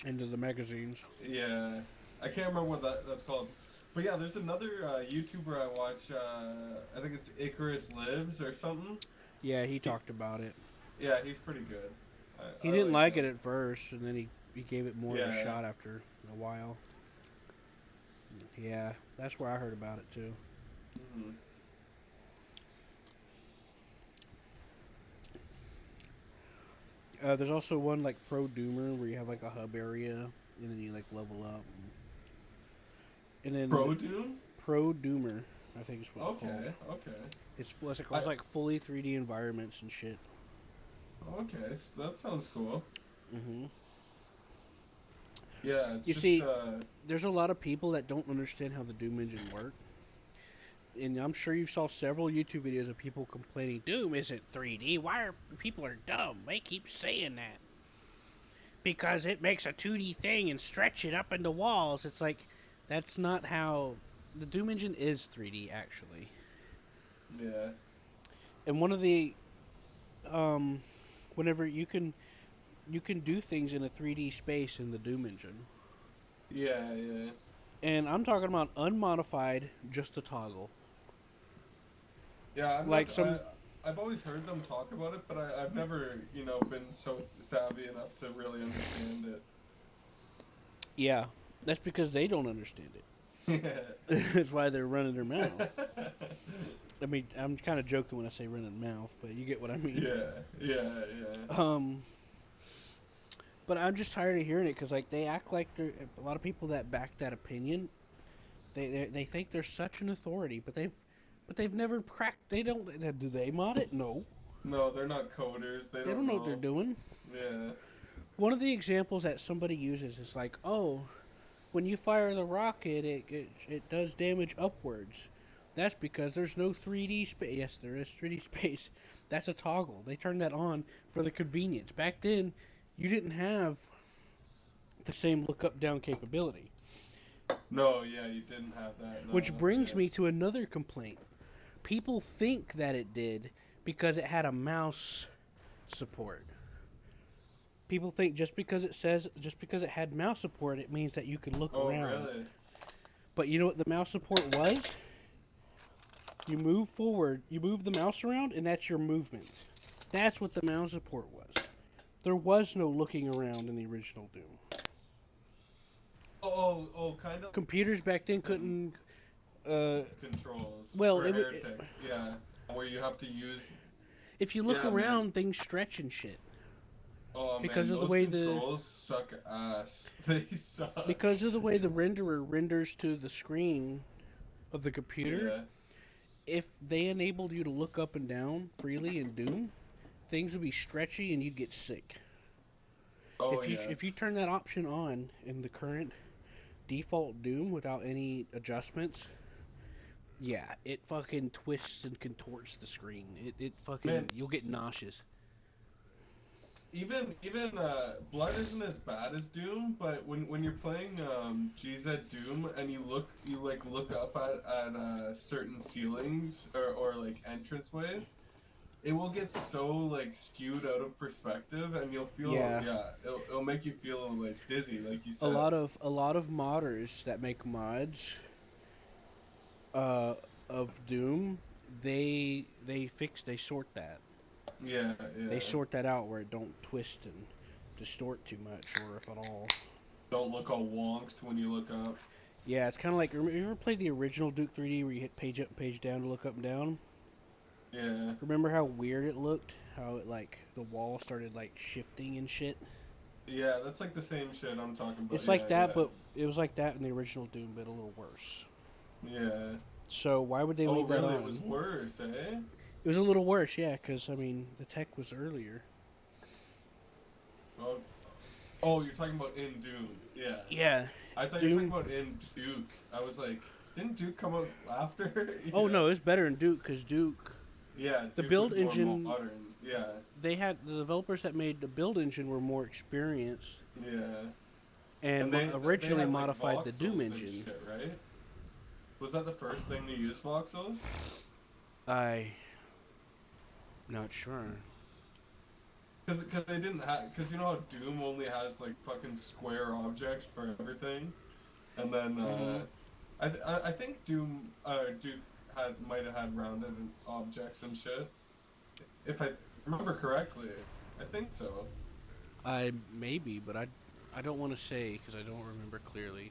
into the magazines. Yeah, I can't remember what that's called. But yeah, there's another YouTuber I watch. I think it's Icarus Lives or something. Yeah, he He, talked about it. yeah, he's pretty good. He I didn't like like him. it at first, and then he gave it more of a Yeah. shot after a while. Yeah, that's where I heard about it too. Hmm. There's also one like Pro Doomer where you have like a hub area and then you like level up. And then Pro Doom? Pro Doomer, I think is what it's called. Okay, okay. It's like fully 3D environments and shit. Okay, so that sounds cool. Hmm Yeah, it's You just, see, there's a lot of people that don't understand how the Doom engine works. And I'm sure you saw several YouTube videos of people complaining, Doom isn't 3D. Why are people are dumb? They keep saying that. Because it makes a 2D thing and stretch it up into walls. It's like, that's not how... The Doom engine is 3D, actually. yeah. And one of the... Whenever you can do things in a 3D space in the Doom engine. Yeah, yeah. And I'm talking about unmodified, just a toggle. Yeah, Like some... I've always heard them talk about it, but I've never, been so savvy enough to really understand Yeah, that's because they don't understand it. it. That's why they're running their mouth. I mean, I'm kind of joking when I say running mouth, but you get what I mean. Yeah. But I'm just tired of hearing it because like they act like they're a lot of people that back that opinion. They think they're such an authority, but they've never cracked. They don't. Do they mod it? No. No, they're not coders. They They don't don't know what they're know. doing. Yeah. One of the examples that somebody uses is like, oh, when you fire the rocket, it does damage upwards. That's because there's no 3D space. Yes, there is 3D space. That's a toggle. They turned that on for the convenience. Back then, you didn't have the same look up down capability. No, yeah, you didn't have that. No, Which brings yeah. me to another complaint. People think that it did because it had a mouse support. People think just because it had mouse support, it means that you could look Oh, around. really? But you know what the mouse support was? You move forward, you move the mouse around, and that's your movement. That's what the mouse support was. There was no looking around in the original Doom. Oh, kind of. Computers back then couldn't. Controls Well, for Heretic. Yeah, where you have to use. if you look Yeah, man. around, things stretch and shit. Oh Because man, of the those way controls suck ass. They suck. because of the way the renderer renders to the screen of the computer. Yeah. If they enabled you to look up and down freely in Doom, things would be stretchy and you'd get sick. Oh If you yeah. if you turn that option on in the current default Doom without any adjustments, yeah, it fucking twists and contorts the screen. It fucking Man, you'll get nauseous. even Blood isn't as bad as Doom, but when you're playing GZ Doom and you like look up at certain ceilings or like entranceways, it will get so like skewed out of perspective, and you'll feel Yeah, it'll make you feel like dizzy, like you a said. lot of modders that make mods uh of Doom, they sort that. Yeah, They yeah. sort that out where it don't twist and distort too much or if at all. Don't look all wonked when you look up. Yeah, it's kind of like, you ever played the original Duke 3D where you hit page up and page down to look up and down? Yeah. Remember how weird it looked? How it like the wall started like shifting and shit? Yeah, that's like the same shit I'm talking about. It's Yeah, like that, yeah. but it was like that in the original Doom, but a little worse. Yeah. So why would they Oh, leave that really? on? It was worse, eh? It was a little worse, yeah, because I mean the tech was earlier. Oh, oh, you're talking about in Doom. Yeah. Yeah, I thought you were Doom. talking about in Duke. I was like, didn't Duke come out after? Oh Yeah. no, it's better in Duke because Duke. Yeah, The Duke build was more engine. modern. Yeah. They had the developers that made the build engine were more experienced Yeah. and they originally had like modified the Doom voxels and engine. shit, right? Was that the first thing to use voxels? I not sure. Cause they didn't have, cause you know how Doom only has like fucking square objects for everything, and then I think Duke might have had rounded objects and shit, if I remember correctly. I think so. I maybe, but I don't want to say because I don't remember clearly.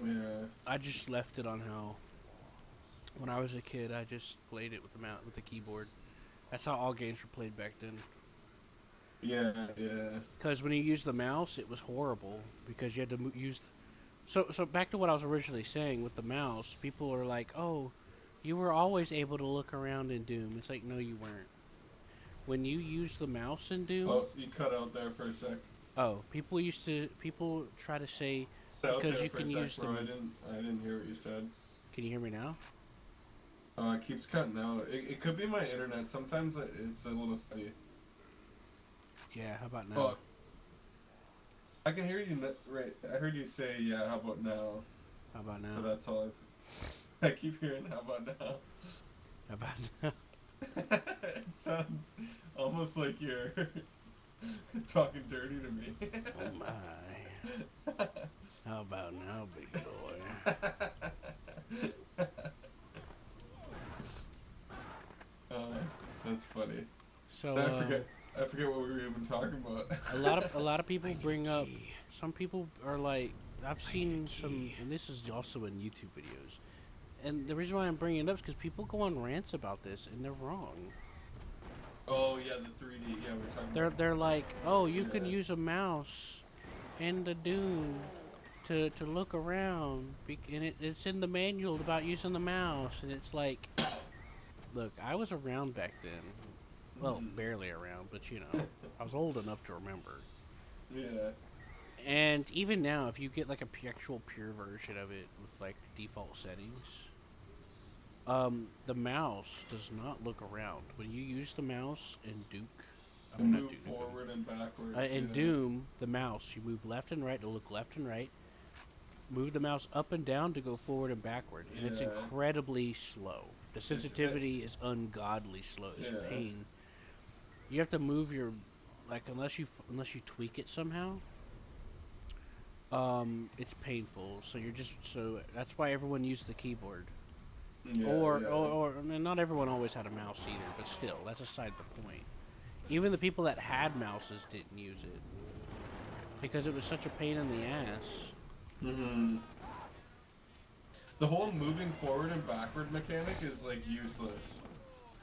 Yeah. I just left it on how when I was a kid I just played it with the keyboard. That's how all games were played back then. Yeah, yeah. Because when you use the mouse, it was horrible because you had to use. So back to what I was originally saying with the mouse, people are like, "Oh, you were always able to look around in Doom." It's like, no, you weren't. When you use the mouse in Doom, Oh, you cut out there for a sec. oh, people try to say Cut out because there you for a can sec, use bro. them. I didn't hear what you said. Can you hear me now? It keeps cutting out. It could be my internet. Sometimes it's a little steady. Yeah, how about now? Oh, I can hear you. Right, I heard you say, "Yeah, how about now?" How about But now? that's all I keep hearing. How about now? How about now? It sounds almost like you're talking dirty to me. Oh my. How about now, big boy? uh, that's funny. So, I forget. I forget what we were even talking about. a lot of people bring up. Some people are like, I've seen some, and this is also in YouTube videos. And the reason why I'm bringing it up is because people go on rants about this, and they're wrong. Oh yeah, the 3D. Yeah, we're talking about. They're like, oh, you can Yeah. use a mouse in the Dune to look around, and it's in the manual about using the mouse, and it's like, look, I was around back then. Well, Mhm. barely around, but you know, I was old enough to remember. Yeah. And even now, if you get like a actual pure version of it with like default settings, the mouse does not look around. When you use the mouse in Duke, I To mean not move Duke, forward and backward. in Yeah. Doom, the mouse, you move left and right to look left and right, move the mouse up and down to go forward and backward, and it's Yeah. incredibly slow. The It's sensitivity is ungodly slow. It's yeah. pain. You have to move your like unless you tweak it somehow. It's painful. So you're just so that's why everyone used the keyboard. Yeah. Yeah. I mean, not everyone always had a mouse either, but still, that's aside the point. Even the people that had mouses didn't use it because it was such a pain in the ass. Hmm. The whole moving forward and backward mechanic is like useless.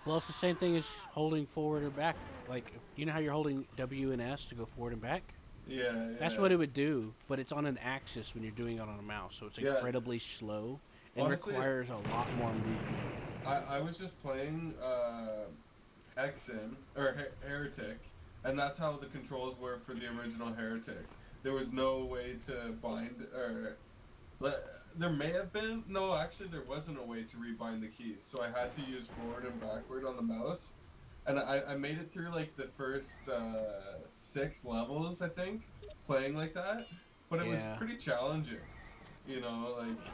Well, it's the same thing as holding forward or back. Like, you know how you're holding W and S to go forward and back? Yeah. That's Yeah. what it would do, but it's on an axis when you're doing it on a mouse, so it's Yeah. incredibly slow and Honestly, requires a lot more movement. I was just playing Hexen or Heretic, and that's how the controls were for the original Heretic. There was no way to bind or there may have been. No, actually, there wasn't a way to rebind the keys, so I had to use forward and backward on the mouse. And I made it through like the first 6 levels, I think, playing like that. But it was Yeah, pretty challenging, you know, like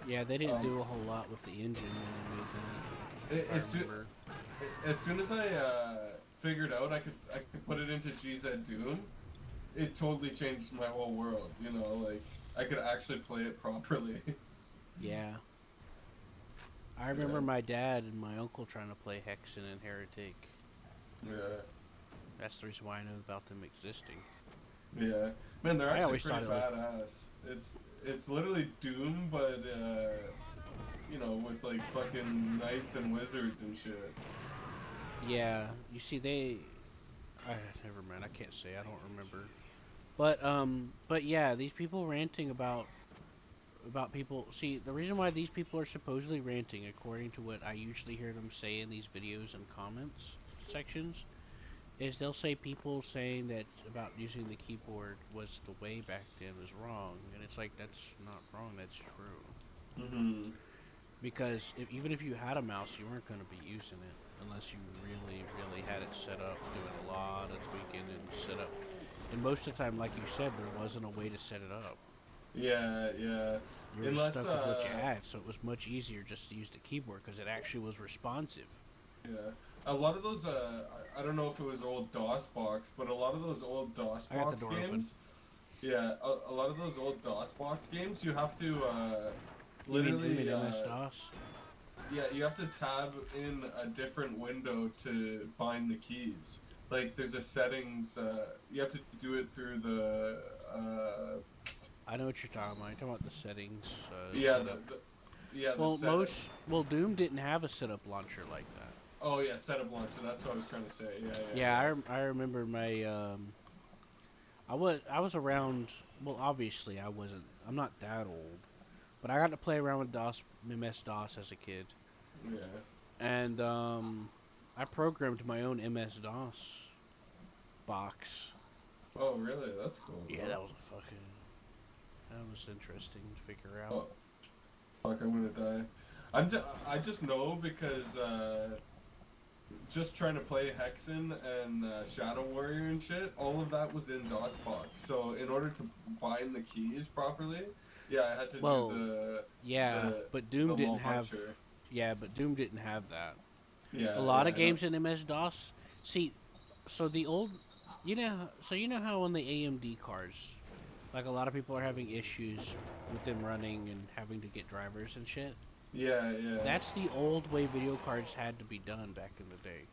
yeah, they didn't um, do a whole lot with the engine when they made that, if I as soon remember. as soon as I figured out I could put it into GZ Dune, it totally changed my whole world. You know, like I could actually play it properly. Yeah, I Yeah, remember my dad and my uncle trying to play Hexen and Heretic. yeah, That's the reason why I know about them existing. yeah. Man, they're I actually always pretty thought it was. badass. It's literally Doom, but you know, with like fucking knights and wizards and shit. Yeah, you see, I never mind. I can't say. I don't remember. But yeah, these people ranting about people. See, the reason why these people are supposedly ranting, according to what I usually hear them say in these videos and comments sections, is they'll say people saying that about using the keyboard was the way back then was wrong, and it's like that's not wrong. That's true. Mm-hmm. Because even if you had a mouse, you weren't going to be using it unless you really, really had it set up, doing a lot of tweaking and set up. And most of the time, like you said, there wasn't a way to set it up. Yeah, yeah. You were just Unless stuck with what you had, so it was much easier just to use the keyboard because it actually was responsive. yeah. A lot of those I don't know if it was old DOSBox, but a lot of those old I got the DOSBox door open. games, yeah, a lot of those old DOSBox games, you have to You mean literally MS-DOS? yeah, you have to tab in a different window to bind the keys. Like there's a settings you have to do it through the I know what you're talking about. You're talking about the settings yeah, setup. the yeah, the Well, setup. Doom didn't have a setup launcher like that. Oh yeah, setup launcher. That's what I was trying to say. Yeah, yeah, Yeah, yeah. I remember my I was around. Well, obviously I wasn't. I'm not that old, but I got to play around with DOS, MS DOS as a kid, Yeah. and I programmed my own MS DOS box. Oh really? That's cool, Yeah, bro. that was interesting to figure out. Oh fuck, I'm gonna die. I just know because just trying to play Hexen and Shadow Warrior and shit, all of that was in DOSBox. So in order to bind the keys properly, yeah, I had to do Well, yeah, the but the Doom didn't have. launcher. Yeah, but Doom didn't have that. A Yeah, lot yeah, of I know. games in MS DOS. See, so the old, you know how on the AMD cards, like a lot of people are having issues with them running and having to get drivers and shit. Yeah, yeah. That's the old way video cards had to be done back in the day.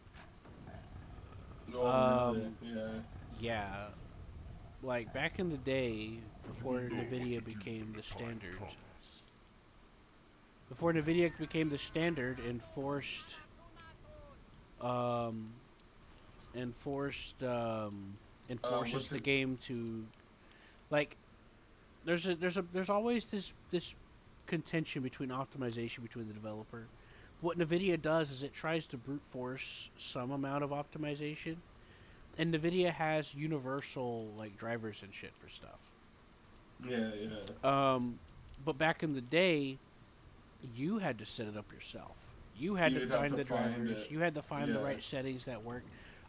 Oh, really? Um, Yeah. yeah, like back in the day before NVIDIA became the standard. Before NVIDIA became the standard and um, enforced enforces What's the it? game to like there's always this contention between optimization between the developer. What NVIDIA does is it tries to brute force some amount of optimization, and NVIDIA has universal like drivers and shit for stuff. Yeah, yeah. Um, but back in the day, you had to set it up yourself. You had to You'd have find to the find drivers. it. You had to find the Yeah. right settings that work.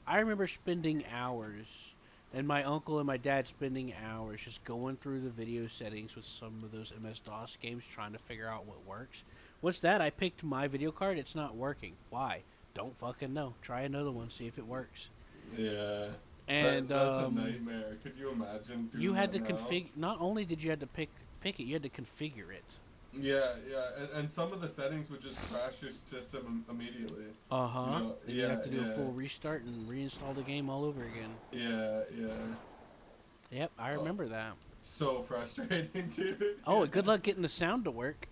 I remember spending hours, and my uncle and my dad spending hours just going through the video settings with some of those MS DOS games, trying to figure out what works. What's that? I picked my video card. It's not working. Why? Don't fucking know. Try another one. See if it works. Yeah. And That's a nightmare. Could you imagine you doing had that to now? configure. Not only did you had to pick it, you had to configure it. Yeah, yeah, and some of the settings would just crash your system immediately. Uh You huh. know, Then you'd have yeah, to do a yeah, full restart and reinstall the game all over again. yeah, yeah. Yep, I Oh, remember that. so frustrating, dude. Oh, Yeah, good luck getting the sound to work.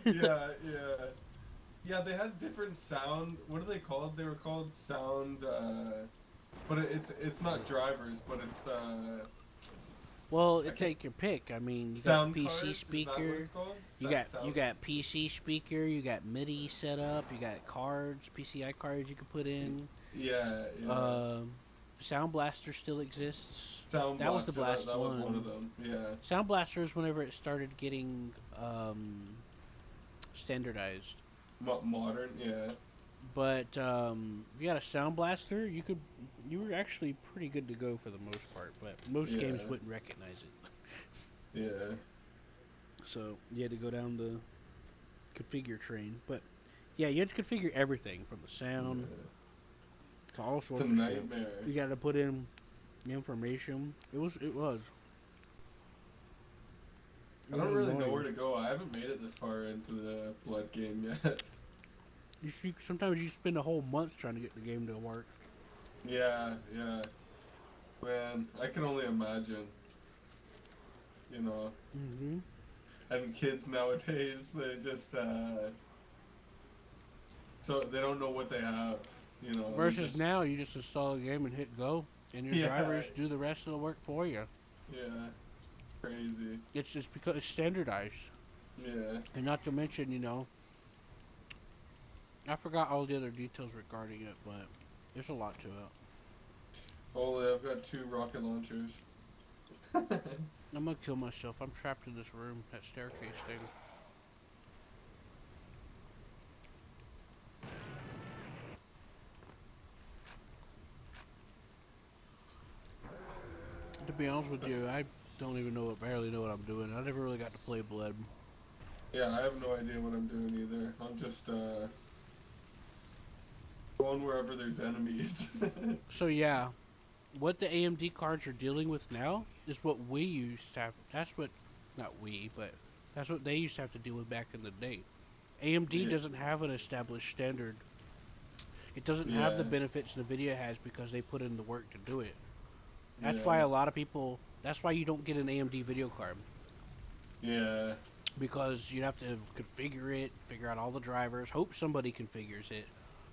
yeah, yeah. Yeah, they had different sound. What are they called? They were called sound. But it's not drivers, but it's Well, I it can't. take your pick. I mean, you got the Sound PC cards. Is that what speaker. it's called? You Sound. got PC speaker. You got MIDI set up. You got cards, PCI cards you can put in. Yeah, yeah. Um, Sound Blaster still exists. Sound That was the Blaster. That last that was one of one. them. Yeah. Sound Blaster is whenever it started getting standardized. Modern. Yeah. But if you got a Sound Blaster, you were actually pretty good to go for the most part. But most games Yeah. wouldn't recognize it, Yeah. so you had to go down the configure train. But yeah, you had to configure everything from the sound Yeah. to all It's a sorts of shit. nightmare. You got to put in the information. It I was don't really know where annoying. to go. I haven't made it this far into the blood game yet. Sometimes you spend a whole month trying to get the game to work. Yeah, yeah. Man, I can only imagine. You know, Hmm. and kids nowadays, they just so they don't know what they have. You know, they Versus just now, you just install the game and hit go, and your yeah, drivers do the rest of the work for you. yeah. It's crazy. It's just because it's standardized, Yeah. and not to mention, I forgot all the other details regarding it, but there's a lot to it. Holy, I've got 2 rocket launchers. I'm gonna kill myself. I'm trapped in this room, that staircase thing. To be honest with you, I don't even barely know what I'm doing. I never really got to play Blood. Yeah, I have no idea what I'm doing either. I'm just going wherever there's enemies. So yeah, what the AMD cards are dealing with now is what we used to have. Not we, but that's what they used to have to deal with back in the day. AMD Yeah, doesn't have an established standard. It doesn't have the yeah, benefits NVIDIA has because they put in the work to do it. That's why yeah, a lot of people. That's why you don't get an AMD video card yeah, because you have to configure it, figure out all the drivers, hope somebody configures it,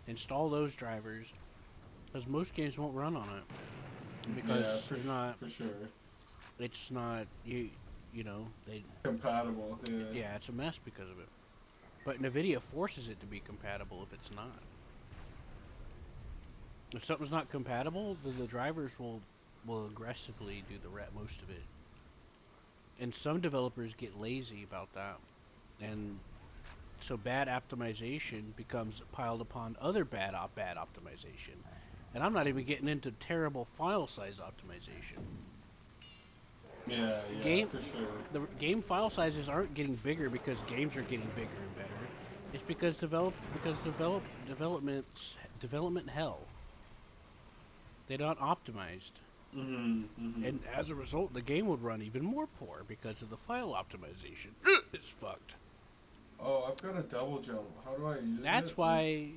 Install those drivers, because most games won't run on it because they're not. for sure. It's not you know they. Compatible. Yeah. Yeah, it's a mess because of it. But NVIDIA forces it to be compatible if it's not. If something's not compatible, then the drivers will aggressively do the most of it. And some developers get lazy about that, and so bad optimization becomes piled upon other bad optimization. And I'm not even getting into terrible file size optimization. Yeah, Game for sure. The game file sizes aren't getting bigger because games are getting bigger and better. It's because development hell. They're not optimized. And as a result, the game would run even more poor because of the file optimization. It's fucked. Oh, I've got a double jump. How do I use it? That's why...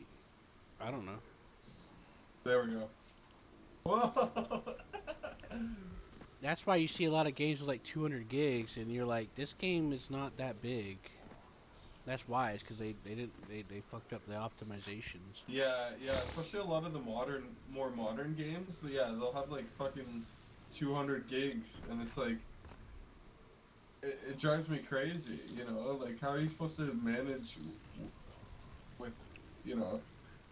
I don't know. There we go. Whoa! That's why you see a lot of games with like 200 gigs, and you're like, this game is not that big. That's why. It's because they fucked up the optimizations. Yeah, especially a lot of the more modern games. Yeah, they'll have like fucking 200 gigs, and it's like, it drives me crazy, you know? Like, how are you supposed to manage with, you know,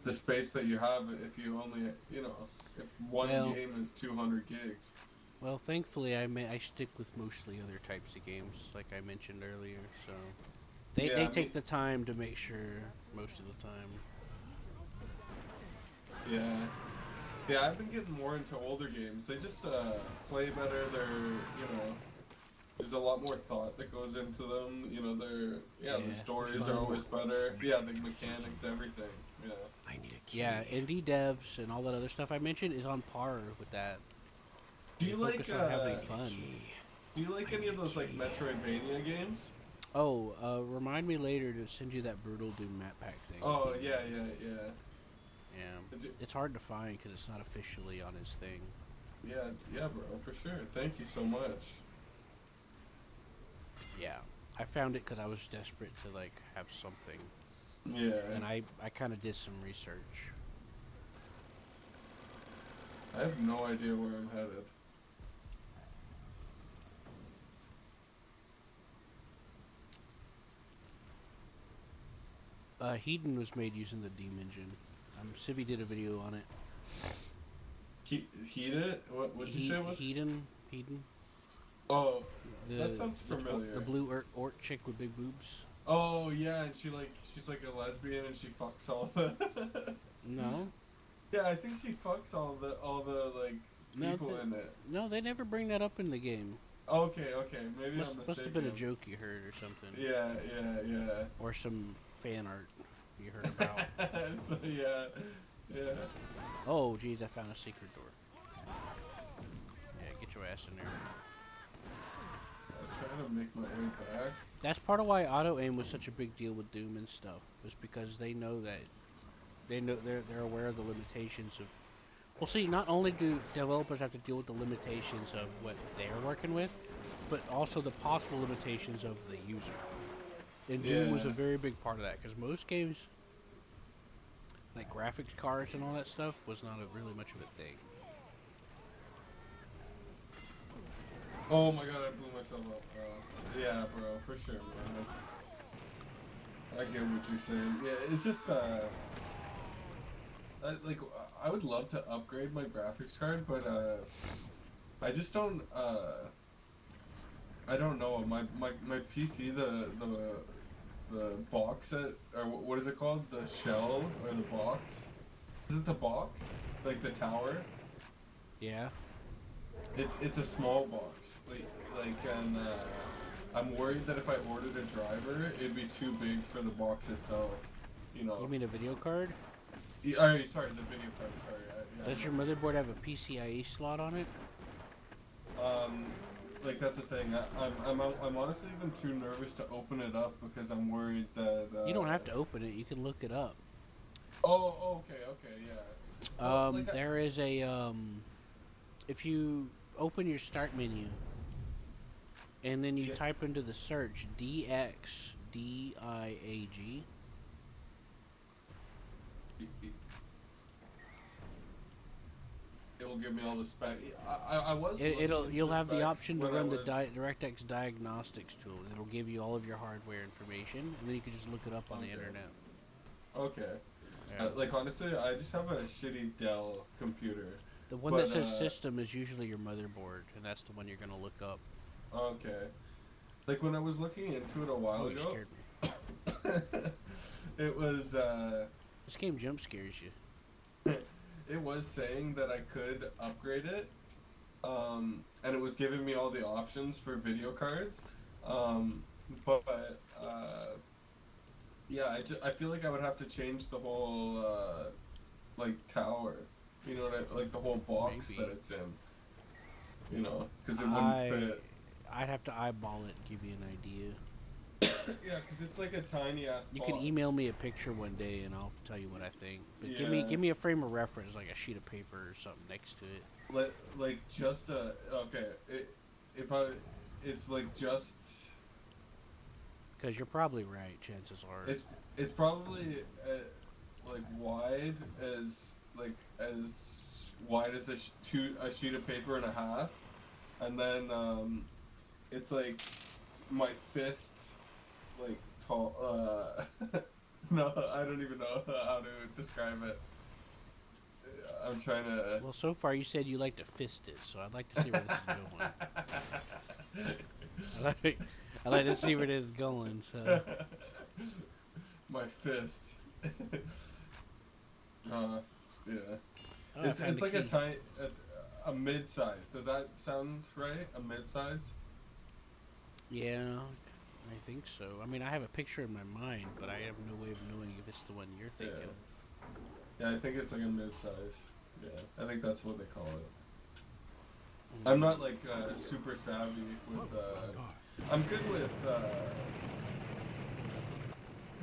the space that you have if you only, you know, if one game is 200 gigs? Well, thankfully, I stick with mostly other types of games, like I mentioned earlier, so... They take the time to make sure most of the time. Yeah, I've been getting more into older games. They just play better. They're, you know, there's a lot more thought that goes into them. You know, the stories are always better. Yeah, the mechanics, everything. Yeah. I need a key. Yeah, indie devs and all that other stuff I mentioned is on par with that. Do you like having fun? Do you like any of those like Metroidvania games? Oh, remind me later to send you that Brutal Doom map pack thing. Oh, yeah. Yeah, it's hard to find because it's not officially on his thing. Yeah, bro, for sure. Thank you so much. Yeah, I found it because I was desperate to like have something. Yeah. And I kind of did some research. I have no idea where I'm headed. Hedon was made using the Doom engine. Civi did a video on it. Heat it? What'd you say it was? Hedon. Oh, that sounds familiar. The blue orc chick with big boobs. Oh yeah, and she's like a lesbian and she fucks all the. No. Yeah, I think she fucks all the like people in it. No, they never bring that up in the game. Okay, maybe I'm mistaken. Must have been a joke you heard or something. Yeah. Or some fan art you heard about. So yeah. Oh, geez, I found a secret door. Yeah, get your ass in there. I'm trying to make my way back. That's part of why auto aim was such a big deal with Doom and stuff. Was because they know that they're aware of the limitations of. Well, see, not only do developers have to deal with the limitations of what they're working with, but also the possible limitations of the user. And Doom was a very big part of that, because most games, like graphics cards and all that stuff, was not really much of a thing. Oh my god, I blew myself up, bro. Yeah, bro, for sure, man. I get what you're saying. Yeah, it's just, I would love to upgrade my graphics card, but, I just don't, I don't know. My PC, the box set, or what is it called? The shell, or the box? Is it the box? Like the tower? Yeah. It's a small box. And I'm worried that if I ordered a driver, it'd be too big for the box itself. You know. You mean a video card? Sorry, the video card. Sorry. Does your motherboard have a PCIe slot on it? Like that's the thing. I'm honestly even too nervous to open it up because I'm worried that. You don't have to open it. You can look it up. Oh, okay, yeah. Well, there is a if you open your start menu and then you type into the search DXDIAG. it will give me all the spec. I was looking It'll into you'll the have the specs option to when I run the was DirectX diagnostics tool. It'll give you all of your hardware information, and then you can just look it up on the okay. internet. Okay. Yeah. Like honestly, I just have a shitty Dell computer, The one that but says system is usually your motherboard, and that's the one you're gonna look up. okay. Like when I was looking into it a while Oh, you ago, scared me. it was This game jump scares you. it was saying that I could upgrade it, and it was giving me all the options for video cards, um, but yeah, I feel like I would have to change the whole like tower, you know what like the whole box Maybe. that it's in, you know, because it wouldn't I fit. I'd have to eyeball it and give you an idea. Yeah, because it's like a tiny ass You can box. email me a picture one day and I'll tell you what I think. But Yeah, give me a frame of reference, like a sheet of paper or something next to it. like just a okay. If I, it's like just Because you're probably right, chances are. it's probably like wide as as wide as a sheet of paper and a half, and then it's like my fist like tall. No, I don't even know how to describe it. I'm trying to. Well, so far you said you like to fist it, so I'd like to see where this is going. I like, I like to see where this is going. So, My fist. Yeah. oh, I found It's the like a key. tiny a mid size. Does that sound right? A mid size? Yeah, I think so. I mean, I have a picture in my mind, but I have no way of knowing if it's the one you're Yeah. thinking of. Yeah, I think it's like a mid size. Yeah, I think that's what they call it. I'm Mm. not like super savvy with. I'm good with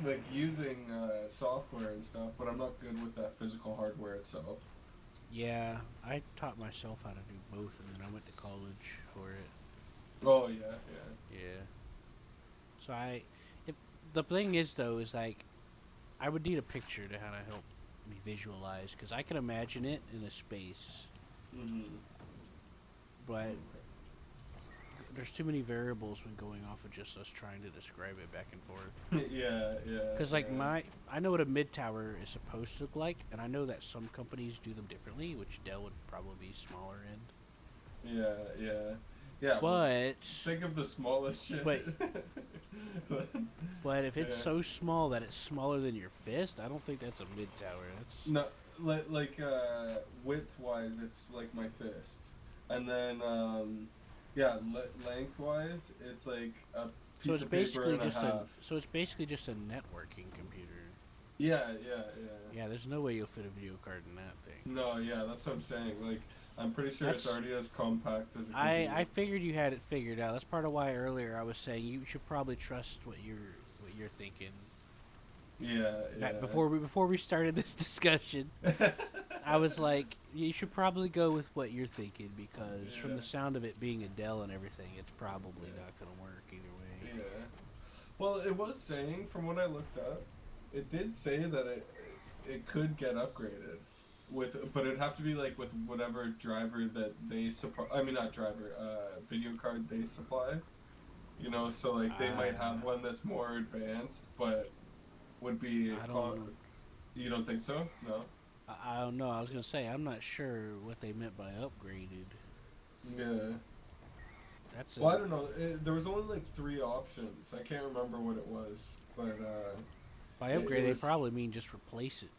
like using software and stuff, but I'm not good with that physical hardware itself. Yeah, I taught myself how to do both, and then I went to college for it. Oh yeah, yeah. Yeah. So if the thing is though, is like I would need a picture to kind of help me visualize, because I can imagine it in a space, Mhm. but Okay. there's too many variables when going off of just us trying to describe it back and forth. Yeah, yeah, Because like yeah. I know what a mid tower is supposed to look like, and I know that some companies do them differently, which Dell would probably be smaller end. Yeah, yeah. Yeah, well, But think of the smallest shit. but but if it's Yeah. so small that it's smaller than your fist, I don't think that's a mid tower. That's No, like width-wise, it's like my fist. And then yeah, lengthwise, it's like a so piece it's of paper basically and a just a half. networking computer. Yeah, yeah, yeah. Yeah, there's no way you'll fit a video card in that thing. No, yeah, that's what I'm saying. Like, I'm pretty sure it's That's already as compact as a computer. I figured you had it figured out. That's part of why earlier I was saying you should probably trust what you're thinking. Yeah, Back yeah. before we started this discussion, I was like, you should probably go with what you're thinking, because from Yeah, the sound of it being a Dell and everything, it's probably yeah, not gonna work either way. yeah. Well, it was saying from what I looked up, it did say that it could get upgraded with, but it'd have to be like with whatever driver that they supply. I mean, not driver, video card they supply. You know, so like they might have Uh, one that's more advanced, but would be I don't You don't think so? No. I don't know. I was gonna say I'm not sure what they meant by upgraded. Yeah. That's Well, I a don't know. There was only like three options. I can't remember what it was, but by it upgrade they was. probably mean just replace it.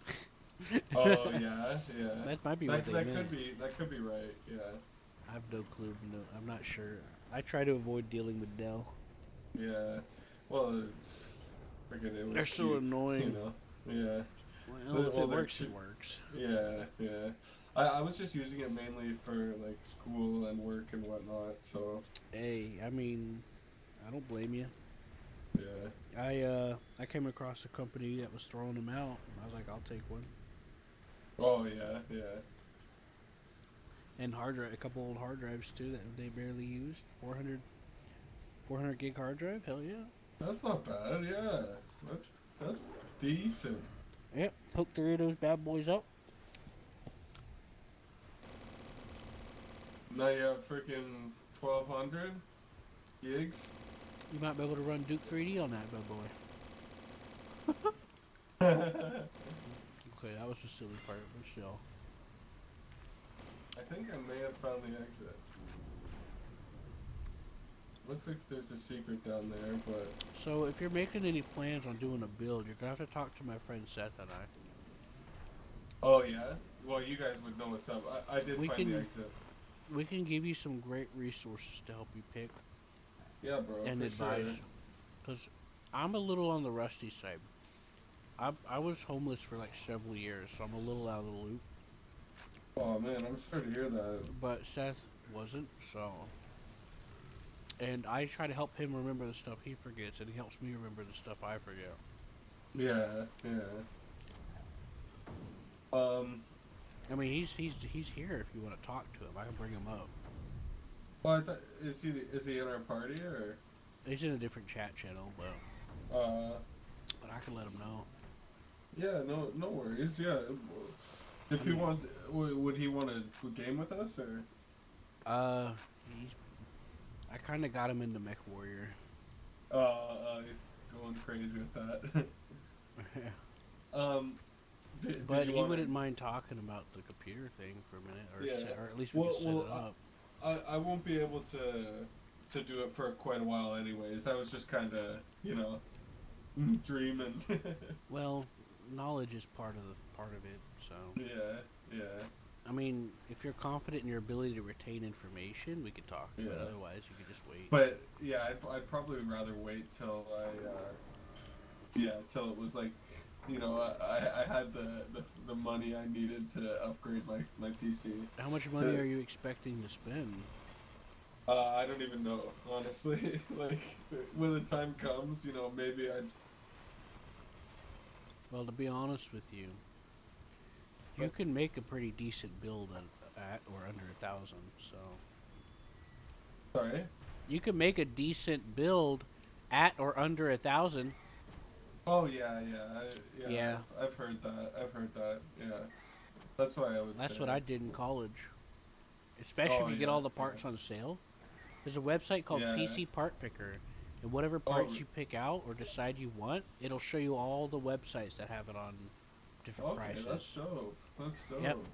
Oh yeah, yeah. That might be what they meant. That could be right. Yeah, I have no clue. No, I'm not sure. I try to avoid dealing with Dell. yeah. Well, freaking, it was They're so cheap, you annoying. know. Yeah. Well, if Well, it they're works, it cheap. works. Yeah, yeah. I was just using it mainly for like school and work and whatnot. So Hey, I mean, I don't blame you. yeah. I came across a company that was throwing them out. I was like, I'll take one. Oh yeah, yeah. And a couple old hard drives too that they barely used. 400 gig hard drive. Hell yeah. That's not bad. Yeah, that's decent. Yep. Hook 3 of those bad boys up. Now you have freaking 1200 gigs. You might be able to run Duke 3D on that bad boy. I Okay, that was a silly part, but still. think I may have found the exit. Looks like there's a secret down there, but So if you're making any plans on doing a build, you're gonna have to talk to my friend Seth and I. oh yeah. Well, you guys would know what's up. I did We find the can exit. we can give you some great resources to help you pick Yeah, bro, and for sure. advise. Cause I'm a little on the rusty side. I was homeless for like several years, so I'm a little out of the loop. Oh man, I'm sorry to hear that. But Seth wasn't, so. And I try to help him remember the stuff he forgets, and he helps me remember the stuff I forget. Yeah, yeah. Um, I mean, he's here if you want to talk to him. I can bring him up. well, I thought, is he in our party or? He's in a different chat channel, but Uh, I can let him know. yeah, no worries. Yeah, if I you mean, want, would he want to game with us or? uh, he's I kind of got him into Mech Warrior. He's going crazy with that. Um, did But you he want to? wouldn't mind talking about the computer thing for a minute, Yeah. or at least we could Well, set it well, up. I won't be able to do it for quite a while, anyways. I was just kind of, dreaming. Well, knowledge is part of it. So, Yeah, yeah, I mean, if you're confident in your ability to retain information, we could talk. But yeah. otherwise, you could just wait. But yeah, I'd probably rather wait till till it was like, I had the money I needed to upgrade my PC. How much money Uh, are you expecting to spend? I don't even know, honestly. Like when the time comes, maybe I'd. Well, to be honest with you, you But can make a pretty decent build at or under 1,000. So sorry. you can make a decent build at or under 1,000. Oh yeah, yeah, Yeah, I've heard that. I've heard that. Yeah, that's why I would say. that's what I did in college. Especially Oh if you get yeah, all the parts on sale. There's a website called yeah, yeah. PC Part Picker, and whatever Oh, parts you pick out or decide you want, it'll show you all the websites that have it on different okay, that's prices. dope. That's Yep. dope.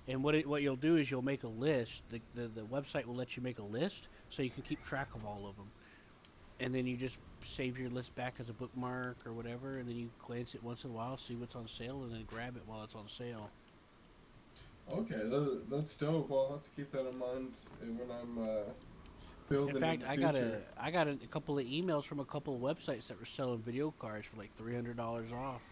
And what you'll do is you'll make a list. The website will let you make a list so you can keep track of all of them. And then you just save your list back as a bookmark or whatever, and then you glance it once in a while, see what's on sale, and then grab it while it's on sale. Okay, that's dope. Well, I'll have to keep that in mind when I'm In building in fact, the I future. I got a couple of emails from a couple of websites that were selling video cards for like $300 off,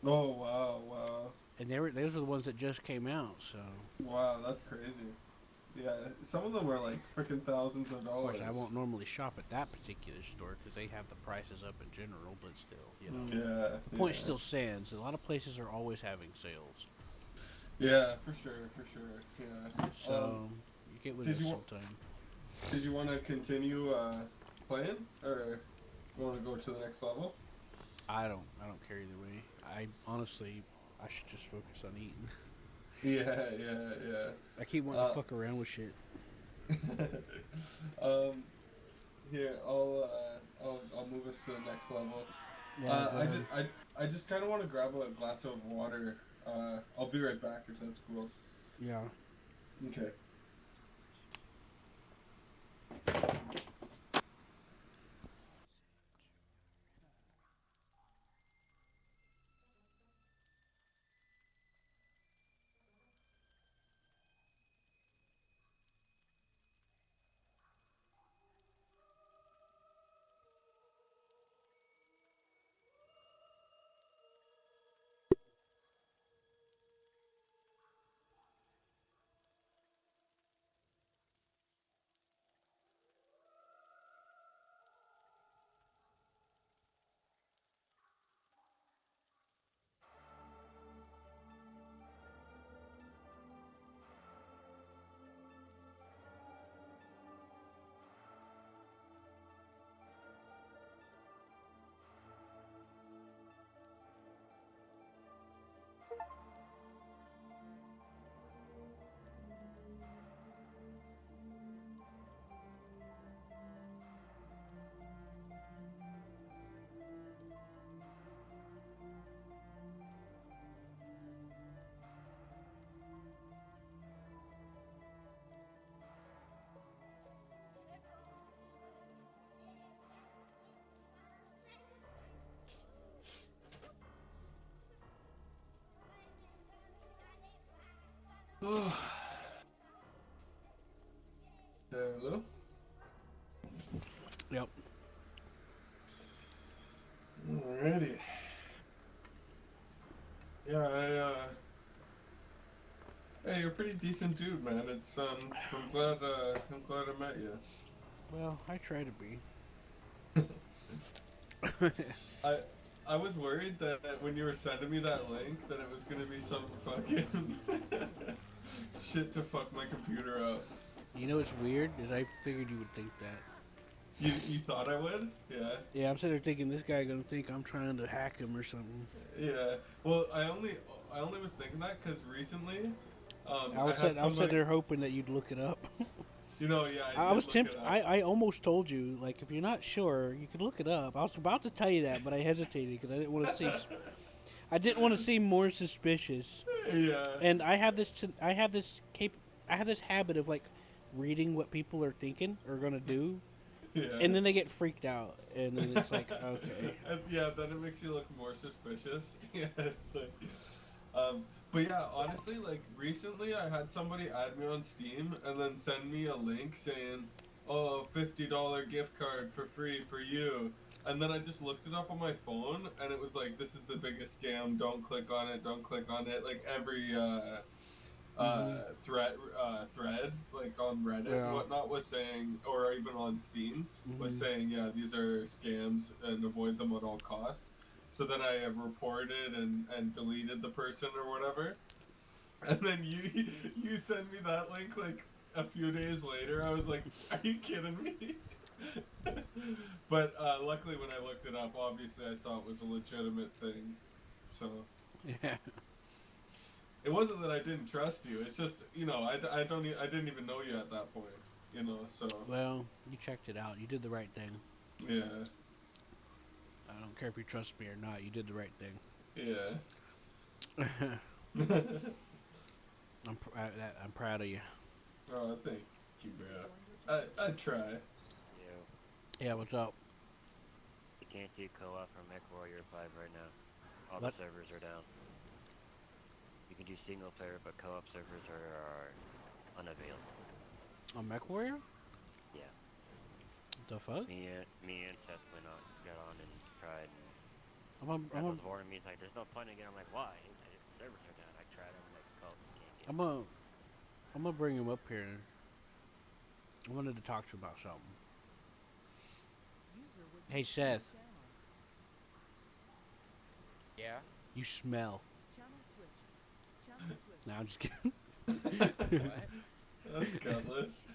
Oh wow, wow, and those are the ones that just came out. So wow, that's crazy. Yeah, some of them are like freaking thousands of of course I dollars. won't normally shop at that particular store because they have the prices up in general, but still, Yeah, the point yeah, still stands. A lot of places are always having sales, yeah, for sure, for sure. Yeah. so you get with Did us you sometime. did you want to continue playing, or you want to go to the next level? I don't care either way. I honestly I should just focus on eating. Yeah, yeah, yeah. I keep wanting to Uh, fuck around with shit. um, here I'll move us to the next level. Yeah, go ahead. I just kind of want to grab a glass of water. I'll be right back if that's cool. Yeah. Okay. Hello? Yep. Alrighty. Yeah, hey, you're a pretty decent dude, man. I'm glad I met you. Well, I try to be. I I was worried that when you were sending me that link that it was gonna be some fucking shit to fuck my computer up. You know what's weird is I figured you would think that. You thought I would? Yeah. Yeah, I'm sitting there thinking this guy gonna think I'm trying to hack him or something. Yeah. Well, I only was thinking that because recently, I had I was sitting somebody, there hoping that you'd look it up. yeah, I I did was look it tempted. up. I almost told you, like, if you're not sure, you could look it up. I was about to tell you that, but I hesitated because I didn't want to seem. I didn't want to seem more suspicious. Yeah. And I have this habit of like reading what people are thinking or gonna do, Yeah. and then they get freaked out, and then it's like, okay. Yeah, then it makes you look more suspicious. Yeah, it's like, um, but yeah, honestly, like recently I had somebody add me on Steam and then send me a link saying, "Oh, $50 gift card for free for you." And then I just looked it up on my phone and it was like, "This is the biggest scam. Don't click on it. Don't click on it." Like every Mhm. thread like on Reddit and Yeah. whatnot was saying, or even on Steam was Mhm. saying, yeah, these are scams and avoid them at all costs. So then I reported and deleted the person or whatever. And then you send me that link like a few days later. I was like, are you kidding me? But luckily when I looked it up, obviously I saw it was a legitimate thing. So Yeah. it wasn't that I didn't trust you. It's just, I didn't even know you at that point. So Well, you checked it out. You did the right thing. yeah, I don't care if you trust me or not. You did the right thing. yeah. I'm proud of you. Oh, thank you, bro. I try. You Yeah. What's up? you can't do co-op for MechWarrior 5 right now. All the What? servers are down. You can do single player, but co-op servers are unavailable. A Mech Warrior? Yeah. What the fuck? Me and Seth got on and tried, and I'm a, Brad I'm a, was warning me. He's like, "There's no point again." I'm like, "Why?" Servers are down. I tried. I'm like, "Oh, you can't get I'm on." a, I'm gonna bring him up here. I wanted to talk to you about something. Hey Seth, Yeah. you smell. No, I'm just kidding. What? That's gutless.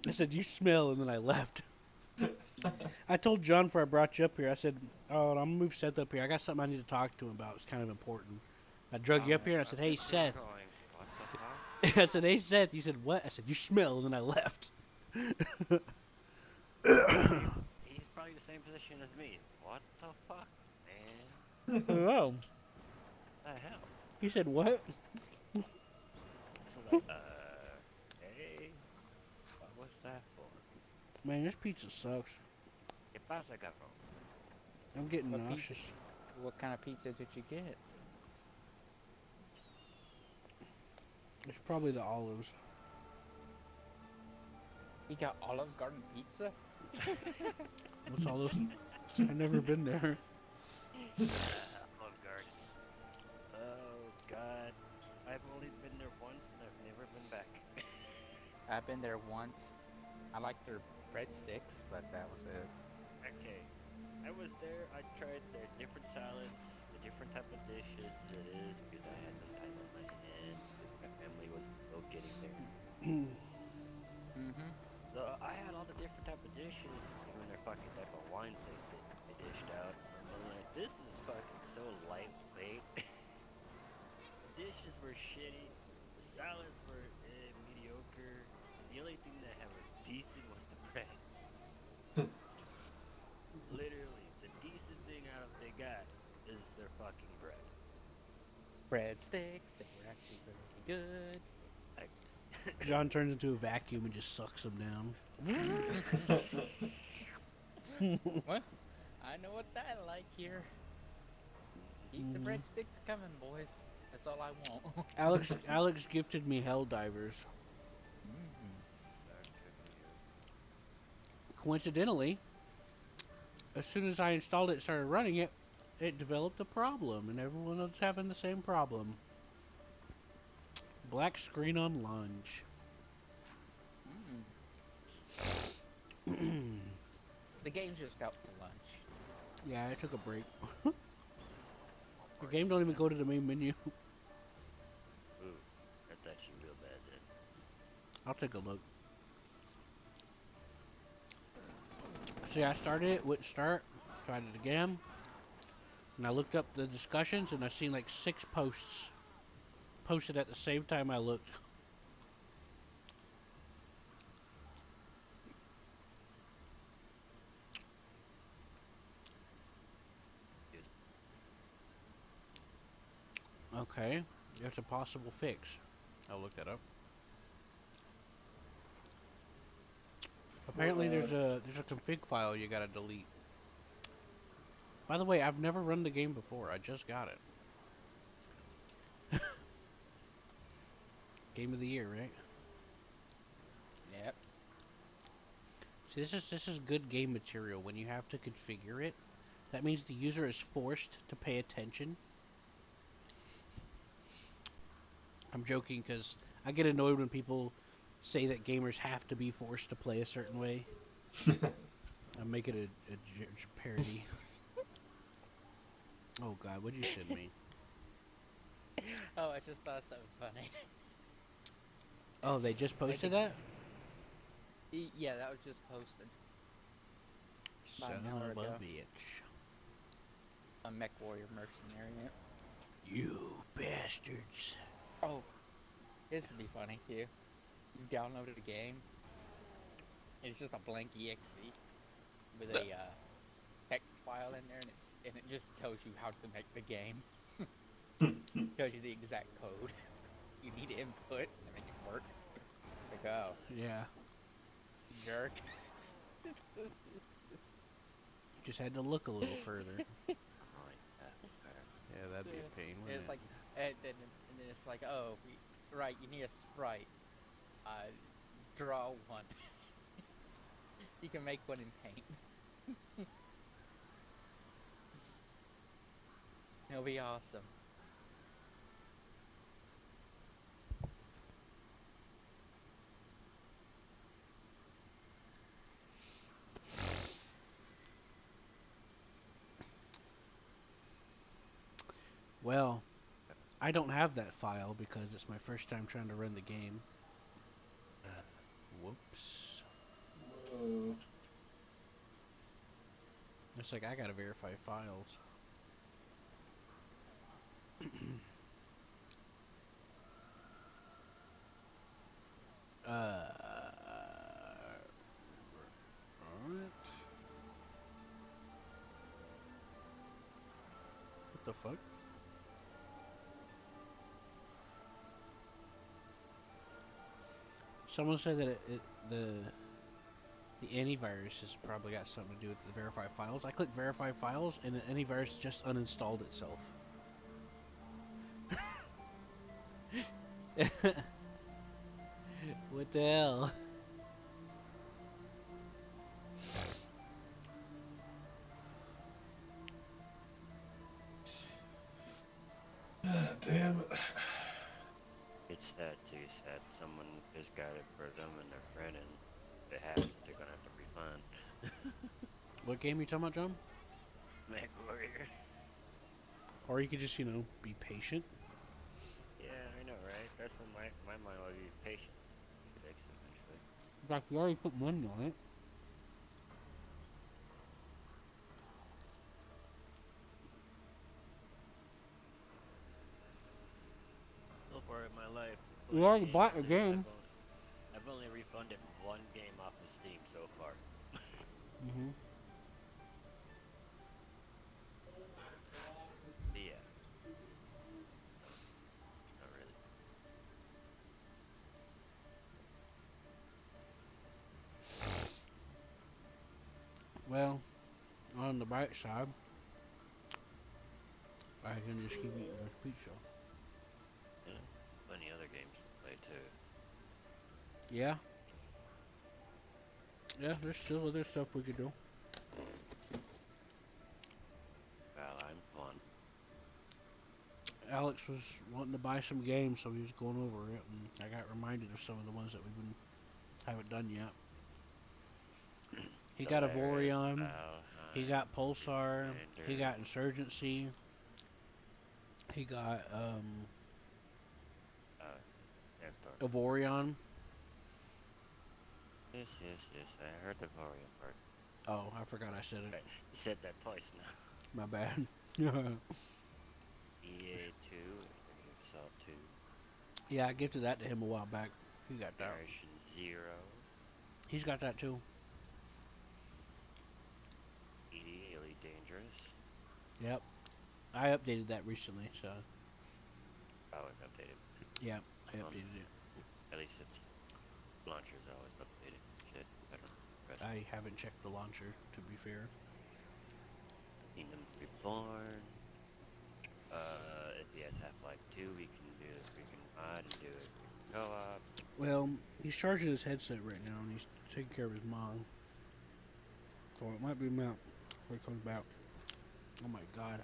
I said you smell, and then I left. I told John before I brought you up here. I said, "Oh, I'm gonna move Seth up here. I got something I need to talk to him about. It's kind of important." I drug you up here, and I said, "Hey Just keep Seth." going. What the fuck? I said, "Hey Seth." He said, "What?" I said, "You smell," and then I left. He's probably the same position as me. What the fuck, man? Oh, The hell? he said, "What?" So like, hey, what was that for? Man, this pizza sucks. ¿Qué pasa, cabrón? I'm getting What pizza? nauseous. What kind of pizza did you get? It's probably the olives. You got Olive Garden pizza? What's olives? I've never been there. Olive Garden. Oh God, I've only been there once and I've never been back. I've been there once. I like their breadsticks, but that was it. Okay, I was there. I tried their different salads, the different type of dishes. It is because I had some time on my hand because my family was still getting there. Mm-hmm. So I had all the different type of dishes, even their fucking type of wines they dished out. I'm like, this is fucking so lightweight. The dishes were shitty. The salads were mediocre. The only thing that had was decent was the bread. Literally, the decent thing out of they got is their fucking bread. Breadsticks, they were actually really good. Like, John turns into a vacuum and just sucks them down. Well, I know what I like here. Keep the breadsticks coming, boys. That's all I want. Alex gifted me Helldivers. Mm. Start cooking you. Coincidentally, as soon as I installed it and started running it, it developed a problem, and everyone was having the same problem. Black screen on lunge. Mm. The game just out to lunch. Yeah, I took a break. The game don't even go to the main menu. Ooh, I thought you real bad then. I'll take a look. See, I started it, wouldn't start. Tried it again. And I looked up the discussions, and I seen like 6 posts posted at the same time I looked. Yes. Okay, there's a possible fix. I'll look that up. Apparently, there's a config file you gotta delete. By the way, I've never run the game before. I just got it. Game of the year, right? Yep. See, this is good game material. When you have to configure it, that means the user is forced to pay attention. I'm joking because I get annoyed when people say that gamers have to be forced to play a certain way. I make it a parody. Oh God, what'd you send me? Oh, I just thought something funny. Oh, they just posted that? Yeah, that was just posted about Son an hour of a ago. bitch. A mech warrior mercenary. You bastards. Oh, this would be funny too. You downloaded a game. It's just a blank exe with a text file in there, and it just tells you how to make the game. Tells you the exact code you need to input to make it work. Like, oh, Yeah, jerk. just had to look a little further. Oh, yeah. Yeah, that'd be a pain, wouldn't It's it? like, and then it's like, oh, right, you need a sprite. Uh, draw one. You can make one in paint. It'll be awesome. Well, I don't have that file because it's my first time trying to run the game. Whoops. Whoa. It's like I gotta verify files. Alright. What the fuck? Someone said that the antivirus has probably got something to do with the verify files. I clicked verify files and the antivirus just uninstalled itself. What the hell? Damn it. It's sad too. Sad. Someone just got it for them and their friend, and if it happens, they're gonna have to refund. What game you talking about, John? Mech warrior. Or you could just, be patient. Yeah, I know, right? That's what my mind would be patient. Fix it eventually. Like, you already put money on it. So far in my life, You playing already games, bought the game. I've only refunded one game off of Steam so far. Mm-hmm. Yeah, not really. Well, on the bright side, I can just keep eating this pizza. plenty other games to play too. Yeah. Yeah, there's still other stuff we could do. Valheim's fun. Alex was wanting to buy some games, so he was going over it, and I got reminded of some of the ones that haven't done yet. He got Solaris, Avorion, he Valheim, got Pulsar, he Commander. got Insurgency, he got Sandstorm. Avorion. Yes, yes, yes. I heard the Valheim part. Oh, I forgot I said it. Right. You said that twice now. My bad. EA2, Assault 2, Yeah, I gifted that to him a while back. He got that. Generation Zero, He's got that too. ED, Elite Dangerous. Yep. I updated that recently, so Oh, it's updated. yeah, I updated it. At least its launcher's always updated. Shit, I don't know. I haven't checked the launcher, to be fair. Kingdom Reborn. If he has Half-Life 2, we can do the freaking mod and do it co-op. Well, he's charging his headset right now, and he's taking care of his mom. So it might be Mount when he comes back. Oh my god.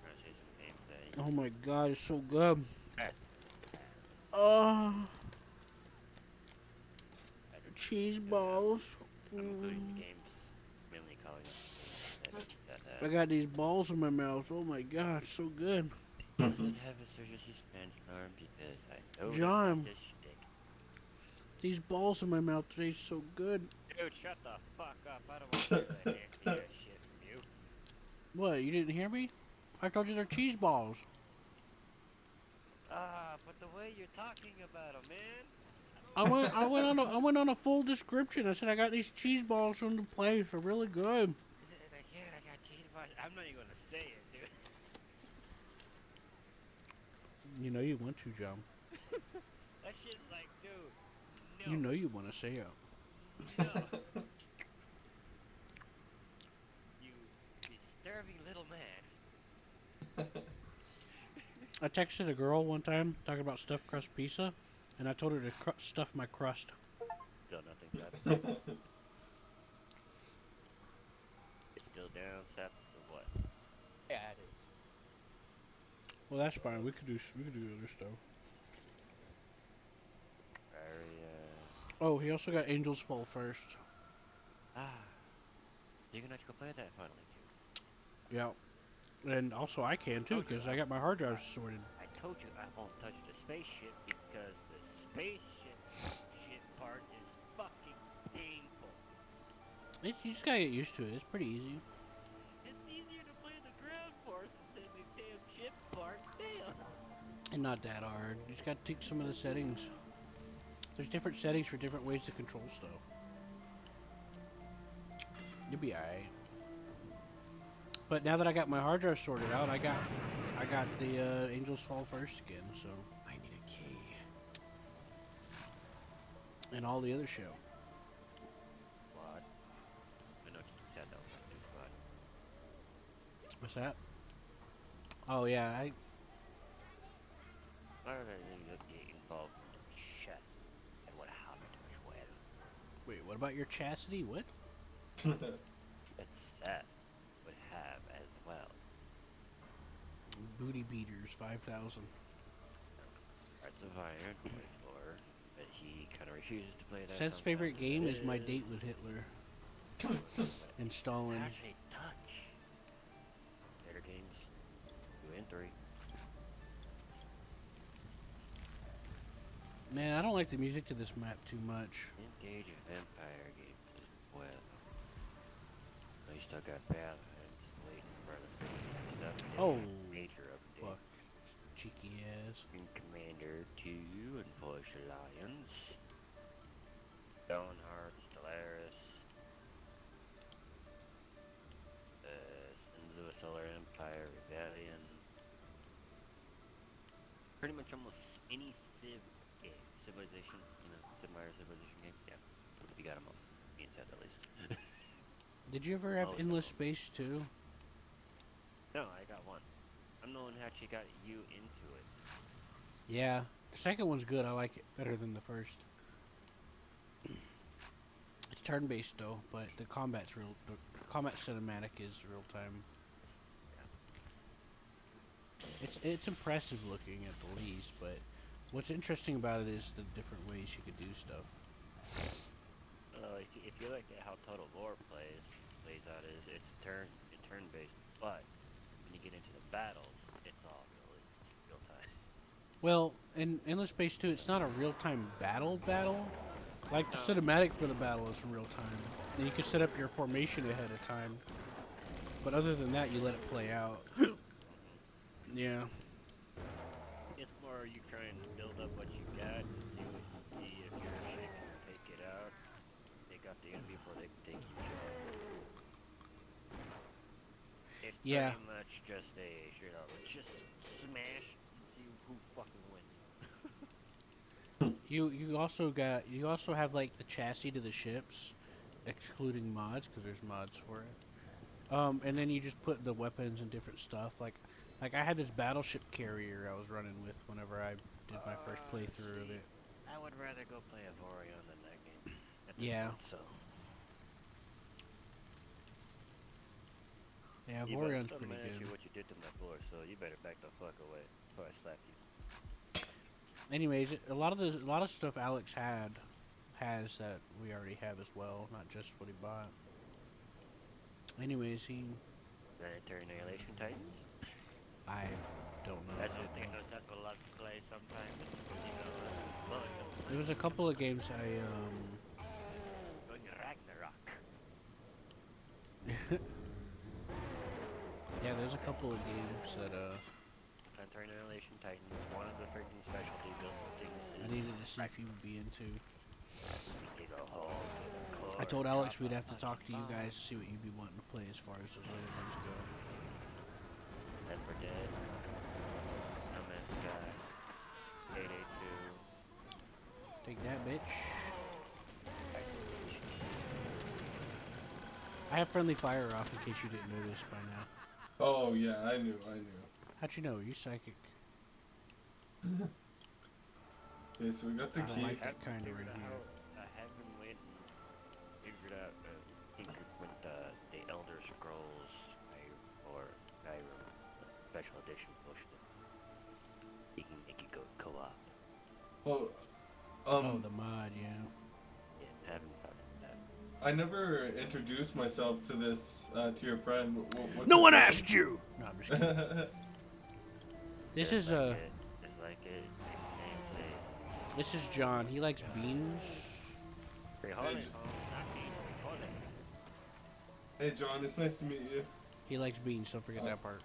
Trying to say some names that Oh my god, it's so good. Hey. Oh. Cheese balls. I'm including the games, mainly calling them games that I got these balls in my mouth. Oh my god, so good. doesn't have Insurgency Sandstorm because I know John. that's this shtick. These balls in my mouth taste so good. Dude, shut the fuck up. I don't want to hear that nasty ass shit from you. What, you didn't hear me? I told you they're cheese balls. But the way you're talking about them, man. I went on a full description. I said I got these cheese balls from the place. They're really good. I got cheese balls. I'm not even gonna say it, dude. You know you want to, John. That shit's like, dude, no. You know you want to say it. No. You disturbing little man. I texted a girl one time talking about stuffed crust pizza, and I told her to stuff my crust. Still nothing said. It's still down, Seth, or what? Yeah, it is. Well, that's fine. We could do other stuff. Oh, he also got Angels Fall First. You're gonna have to go play that finally, too. Yeah. And also I can too, because I got my hard drive sorted. I told you I won't touch the spaceship because the spaceship shit part is fucking painful. You just gotta get used to it. It's pretty easy. It's easier to play the ground forces than the damn ship part. Damn. And not that hard. You just gotta tweak some of the settings. There's different settings for different ways to control stuff. You'll be alright. But now that I got my hard drive sorted out, I got the Angels Fall First again, so. I need a key. And all the other show. What? I know you said that was a new squad. What's that? Oh yeah, Why did I get involved in the chess and what happened to as well? wait, what about your chastity? What? That Seth would have as well. Booty Beaters 5000. Hearts of Iron, plays for, but he kind of refuses to play that. Seth's favorite game is My Date with Hitler. And Stalin. Actually, touch. Later games 2 and 3. Man, I don't like the music to this map too much. Engage a vampire games as well. Oh, you still got Valheim. Just waiting for the stuff. Oh, Major update. fuck. Cheeky ass. And Commander 2 and Push Alliance. Stoneheart, Stellaris. Sins of a Solar Empire, Rebellion. Pretty much almost any Civ game. Civilization, you know, Sid Meier's Civilization game. Yeah. You got them all. Me and Seth at least. Did you ever have Most of Endless them. Space too? No, I got one. I'm the one who actually got you into it. Yeah, The second one's good. I like it better than the first. It's turn-based though, but the combat's real. The combat cinematic is real time. It's impressive looking at the least, but what's interesting about it is the different ways you could do stuff. If you look at how Total War plays out, is it's turn based, but when you get into the battles, it's all real time. Well, in Endless Space 2, it's not a real-time battle. Like the No. cinematic for the battle is real time. And you can set up your formation ahead of time. But other than that, you let it play out. Yeah. It's more you trying to build up what you got and see if your shit can take it out, take out the enemy before they can take you down. It's Yeah. pretty much just a straight out, let's just smash and see who fucking wins. You also have like the chassis to the ships, excluding mods because there's mods for it. And then you just put the weapons and different stuff. Like I had this battleship carrier I was running with whenever I did my first playthrough of it. I would rather go play Avorion than that game at this Yeah. point, so. Yeah, You Vorion's better pretty manage good. what you did to my floor, so you better back the fuck away before I slap you. Anyways, a lot of stuff Alex has that we already have as well, not just what he bought. Anyways, Planetary Annihilation Titans? I don't know. That's the thing, that's what I love to play sometimes. There was a couple of games Going Ragnarok. Yeah, there's a couple of games that Planetary Annihilation Titans, one of the freaking specialty built things is I needed to see if you would be into. we dig a hole to the core. I told Alex drop we'd a have to talk to you fucking guys to bomb. see what you'd be wanting to play as far as those other ones go. Left 4 Dead. No Man's Sky. 882. Take that, bitch. I have friendly fire off in case you didn't notice by now. Oh yeah, I knew. How'd you know? You're psychic. Okay, so we got the I don't key. like that kind of Figured review. out I haven't went and figured out with the Elder Scrolls Skyrim special edition pushed it. You can make it go co-op. Well, Oh, the mod, yeah. Yeah, I haven't thought of that. I never introduced myself to this to your friend. What's No his one name? asked you. No, I'm just kidding. This is It's like it name says. this is John. He likes beans. Frijoles, J- not beans, frijoles. Hey John, it's nice to meet you. He likes beans. Don't forget that part.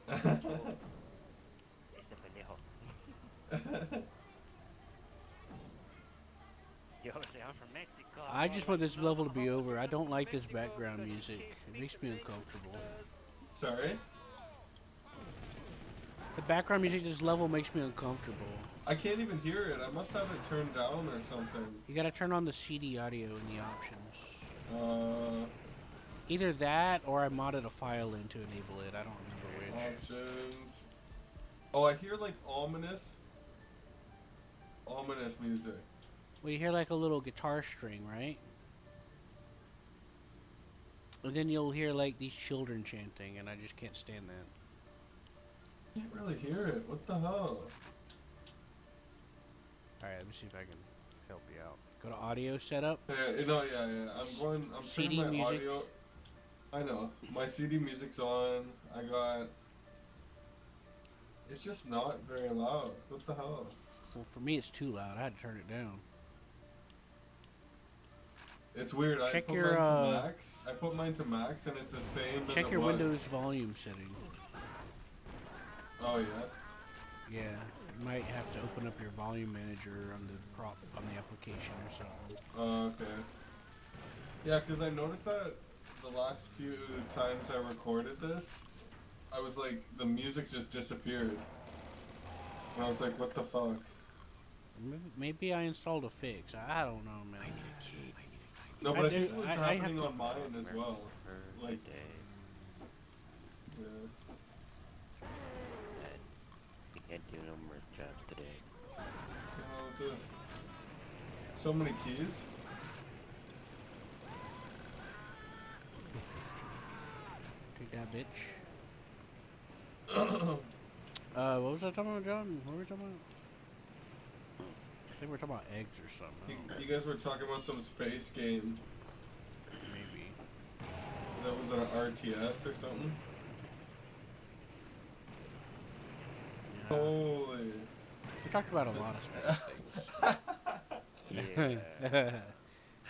Frijoles. Este pendejo. Yo, say I'm from Mexico. I just want this level to be over. I don't like this background music. It makes me uncomfortable. Sorry? The background music of this level makes me uncomfortable. I can't even hear it. I must have it turned down or something. You gotta turn on the CD audio in the options. Uh, Either that or I modded a file in to enable it. I don't remember which. options. Oh, I hear like ominous music. Well, you hear like a little guitar string, right? And then you'll hear like these children chanting, and I just can't stand that. Can't really hear it. What the hell? Alright, let me see if I can help you out. Go to audio setup. Yeah. I'm CD turning my music. audio. I know. My CD music's on. I got. It's just not very loud. What the hell? Well, for me it's too loud. I had to turn it down. It's weird. I Check put your, mine to max. I put mine to max, and it's the same as Check it your was. Windows volume setting. Oh yeah. Yeah, you might have to open up your volume manager on the application or something. Oh, okay. Yeah, because I noticed that the last few times I recorded this, I was like, the music just disappeared. And I was like, what the fuck? Maybe I installed a fix. I don't know, man. No, I but I do- think it was I have happening to- on mine as well. Like, yeah. You can't do no more What's this? So many keys. Take that, bitch. What was I talking about, John? What were we talking about? I think we're talking about eggs or something. I don't know. You guys were talking about some space game Maybe. that was an RTS or something. Yeah. Holy. We talked about a lot of space things. Yeah.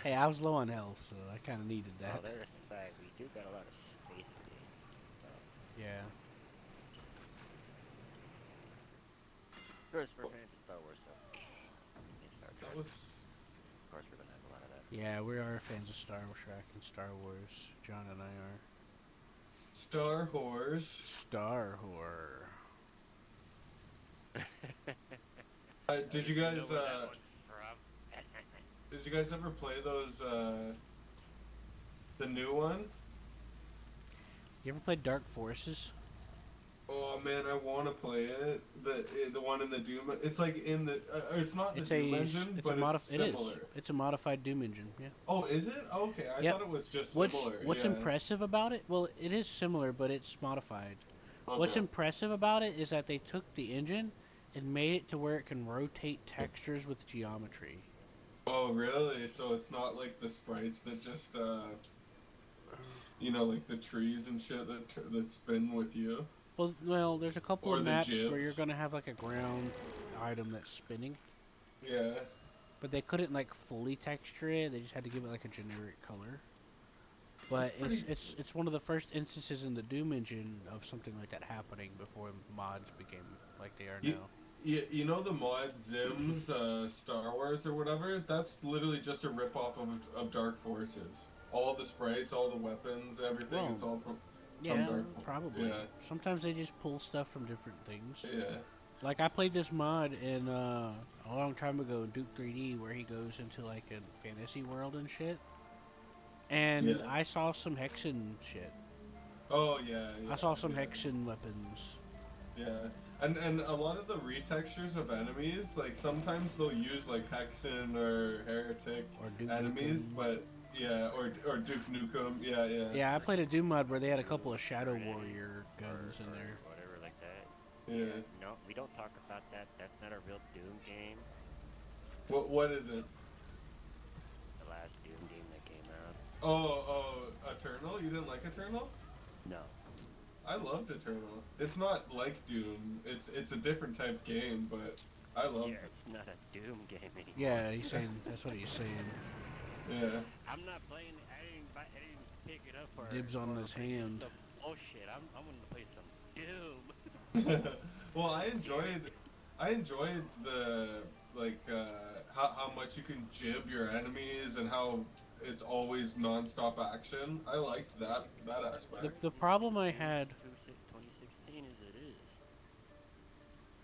Hey, I was low on health, so I kind of needed that. Oh, there's a fact. We do got a lot of space games. So. Yeah. Of course, we're fans of Star Wars, so. And Star That Trek. was. Of course, we're gonna have a lot of that. Yeah, we are fans of Star Trek and Star Wars. John and I are. Star Wars. Star Horror. Did you guys know where that one's from? did you guys ever play those the new one? You ever played Dark Forces? Oh man, I want to play it. The one in the Doom. It's like in the. It's not the Doom engine, but it's similar. It is. It's a modified Doom engine. Yeah. Oh, is it? Okay, I Yep. thought it was just What's similar. What's yeah. impressive about it? Well, it is similar, but it's modified. Okay. What's impressive about it is that they took the engine and made it to where it can rotate textures with geometry. Oh really? So it's not like the sprites that just you know, like the trees and shit that spin with you. Well, there's a couple Or of the maps where jibs. you're gonna have like a ground item that's spinning, Yeah. but they couldn't like fully texture it. They just had to give it like a generic color. But That's pretty- it's one of the first instances in the Doom engine of something like that happening before mods became like they are Ye- now. You know the mod Zim's Star Wars or whatever? That's literally just a ripoff of Dark Forces. All the sprites, all the weapons, everything. Well, it's all from Yeah, Dark probably. Yeah. Sometimes they just pull stuff from different things. Yeah. Like I played this mod in a long time ago, Duke 3D, where he goes into like a fantasy world and shit. And Yeah. I saw some Hexen shit. Oh yeah. I saw some yeah. Hexen weapons. Yeah. And a lot of the retextures of enemies, like sometimes they'll use like Hexen or Heretic Or Duke enemies, Nukem. but yeah, or Duke Nukem, yeah. Yeah, I played a Doom mod where they had a couple of Shadow Warrior guns in there. Or whatever like that. Yeah. No, we don't talk about that. That's not a real Doom game. What is it? The last Doom game that came out. Oh, Eternal? You didn't like Eternal? No. I loved Eternal. It's not like Doom. It's a different type game, but I loved Yeah, it. it's not a Doom game anymore. Yeah, he's saying that's what he's saying. Yeah. I'm not playing. I didn't pick it up for. Dibs on for his playing hand. some bullshit. I'm gonna play some Doom. Well, I enjoyed the like how much you can jib your enemies and how it's always non-stop action. I liked that aspect. The problem I had 2016 as it is.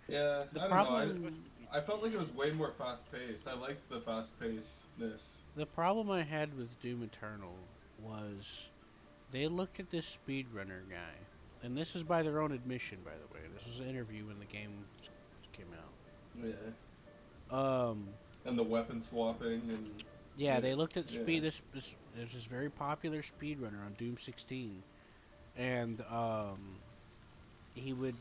Yeah, The I don't problem- know. I felt like it was way more fast-paced. I liked the fast-pacedness. The problem I had with Doom Eternal was they looked at this speedrunner guy, and this is by their own admission, by the way. This was an interview when the game came out. Yeah. And the weapon swapping and Yeah, Yeah, they looked at speed. yeah. There's this very popular speedrunner on Doom 16, and he would,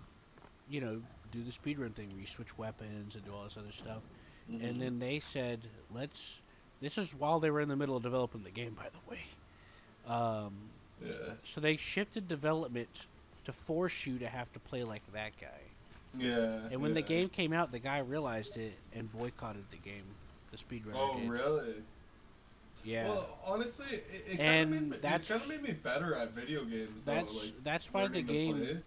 do the speedrun thing where you switch weapons and do all this other stuff. Mhm. And then they said, let's. This is while they were in the middle of developing the game, by the way. Yeah. So they shifted development to force you to have to play like that guy. Yeah. And when the yeah. game came out, the guy realized it and boycotted the game. The speedrunner Oh, did. really? Yeah. Well, honestly, it And kind of that's- made me better at video games. Though, That's why the learning to game. play.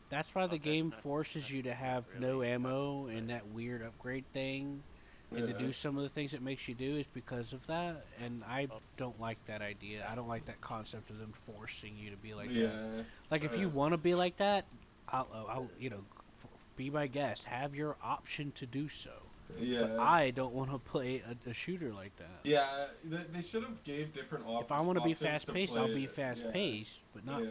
That's why the Okay, game that's- forces you to that's have not no really ammo fun, and but- that weird upgrade thing, and to Yeah. do some of the things it makes you do is because of that. And I Oh. don't like that idea. I don't like that concept of them forcing you to be like that. Yeah. Like if you want to be like that, I'll be my guest. Have your option to do so. Yeah. But I don't want to play a shooter like that. Yeah, they should have gave different options. If I want to be options fast paced, play I'll be it. fast paced, but not. Yeah.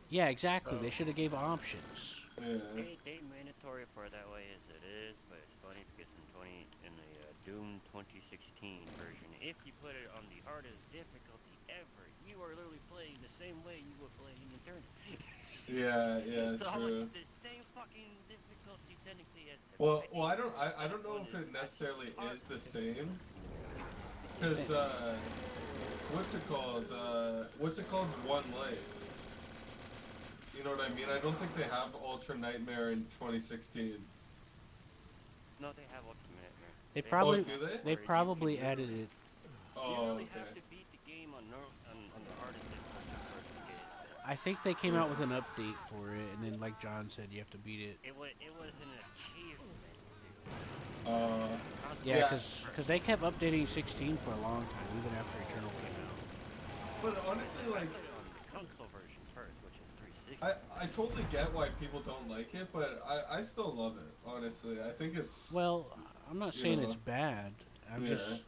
Yeah, exactly. They Oh. should have gave options. Yeah. They mandatory for it that way as it is, but it's funny because in Doom 2016 version. If you put it on the hardest difficulty ever, you are literally playing the same way you would play in eternity. Yeah, yeah, So true. the same fucking difficulty technically as the Well, I base don't, one, I but don't know one if is it actually necessarily is harder the to same, Eh, cause what's it called? What's it called? One Life. You know what I mean? I don't think they have Ultra Nightmare in 2016. No, they have Ultimate Nightmare. They They have Oh, a probably do mod they? they where you can probably added literally it. you Oh, literally have okay. to beat the game on on the hardest difficulty first to get it. I think they came out Yeah. with an update for it, and then like John said, you have to beat it. It was an achievement, dude. Uh, Yeah, Console yeah. cause they kept updating 16 for a long time, even after Eternal came out. But Like I honestly, said, I like, played it on the console version first, which is 360. I totally get why people don't like it, but I still love it. Honestly, I think it's, Well, I'm not you saying it's know, bad. I'm yeah. just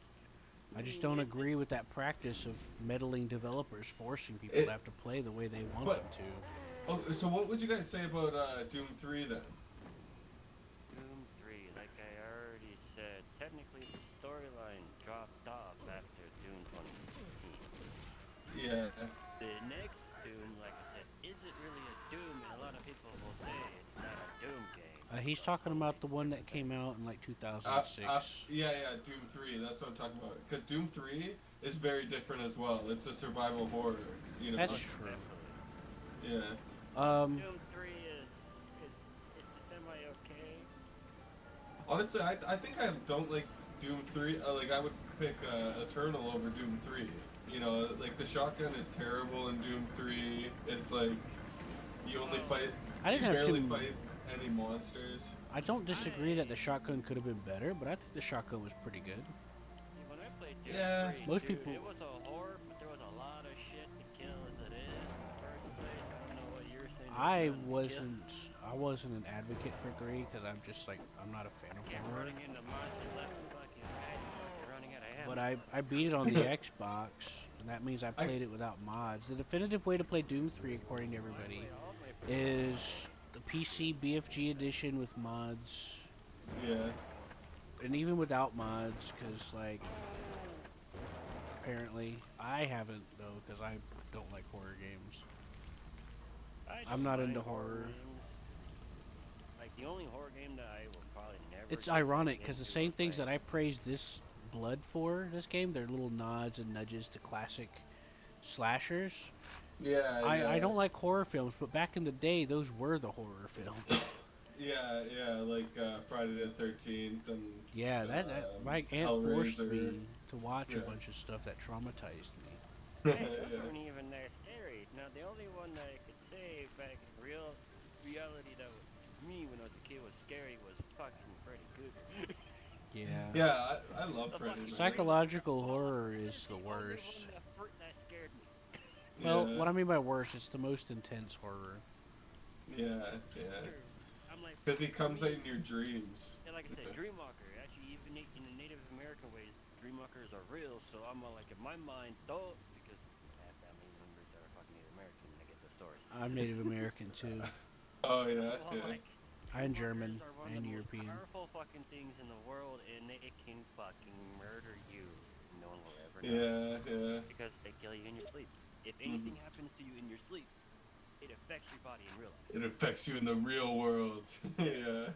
I I just mean, don't it agree with that practice of meddling developers forcing people to It, have to play the way they want them but to. oh, so what would you guys say about Doom 3 then? Doom 3, like I already said, technically the storyline dropped off after Doom 2016. Yeah. The next Doom, like I said, isn't really a Doom, and a lot of people will say it's not a Doom game. It's He's a talking totally about the one that different thing. came out in like 2006. Yeah, yeah, Doom 3, that's what I'm talking about. Because Doom 3 is very different as well. It's a survival horror, you know? That's Most true. definitely. Yeah. Um, Doom 3 it's a semi okay. Honestly, I think I don't like Doom 3. Like, I would pick Eternal over Doom 3. You know, like, the shotgun is terrible in Doom 3. It's like, you only Well, fight, I you didn't have barely too. fight any monsters. I don't disagree that the I shotgun could have been better, but I think the shotgun was pretty good. See, when I played Doom Yeah. 3, Most dude, people, it was a horror, but there was a lot of shit to kill as it is in the first place. I don't know what you were saying there's I none to kill. wasn't, I wasn't an advocate for 3 because I'm just like I'm not a fan I of kept horror. running into monsters left and fucking right and fucking running out of But ammo. I beat it on the Xbox, and that means I I played it without mods. The definitive way to play Doom 3, according to Oh, I everybody, played all my freaking games on is the PC BFG edition with mods, yeah. and even without mods, because like apparently I haven't though, because I don't like horror games. I I'm don't not mind into horror horror. games. Like the only horror game that I will probably never It's get ironic because the into or same things play. that I praised this Blood for this game, they're little nods and nudges to classic slashers. Yeah, I yeah. don't like horror films, but back in the day, those were the horror films. Yeah, yeah, like Friday the 13th and Yeah, that my aunt forced Hellraiser. me to watch a Yeah. bunch of stuff that traumatized me. Hey, those Yeah. weren't even that scary. Now the only one that I could say back in reality that was me when I was a kid was scary was fucking Freddy Krueger. Yeah. Yeah, I love The Freddy, fucking man. screaming at the Psychological boss horror is is the the only worst. one that scared me. Well, Yeah, what I mean by worst, it's the most intense horror. yeah, yeah. I'm like, Because he for comes out me, in your dreams. yeah, like I said, Dreamwalker. Actually, even in the Native American ways, Dreamwalkers are real. So I'm like, in my mind, though, because I have family members that are fucking Native American, and I get those stories. I'm Native American too. Oh, yeah, So I'm yeah. like, I'm Dreamwalkers German are one of the and most European. powerful fucking things in the world, and they can fucking murder you. No one will ever know Yeah, yeah. because they kill you in your sleep. If Hmm. anything happens to you in your sleep, it affects your body in real life. It affects you in the real world. Yes. Yeah,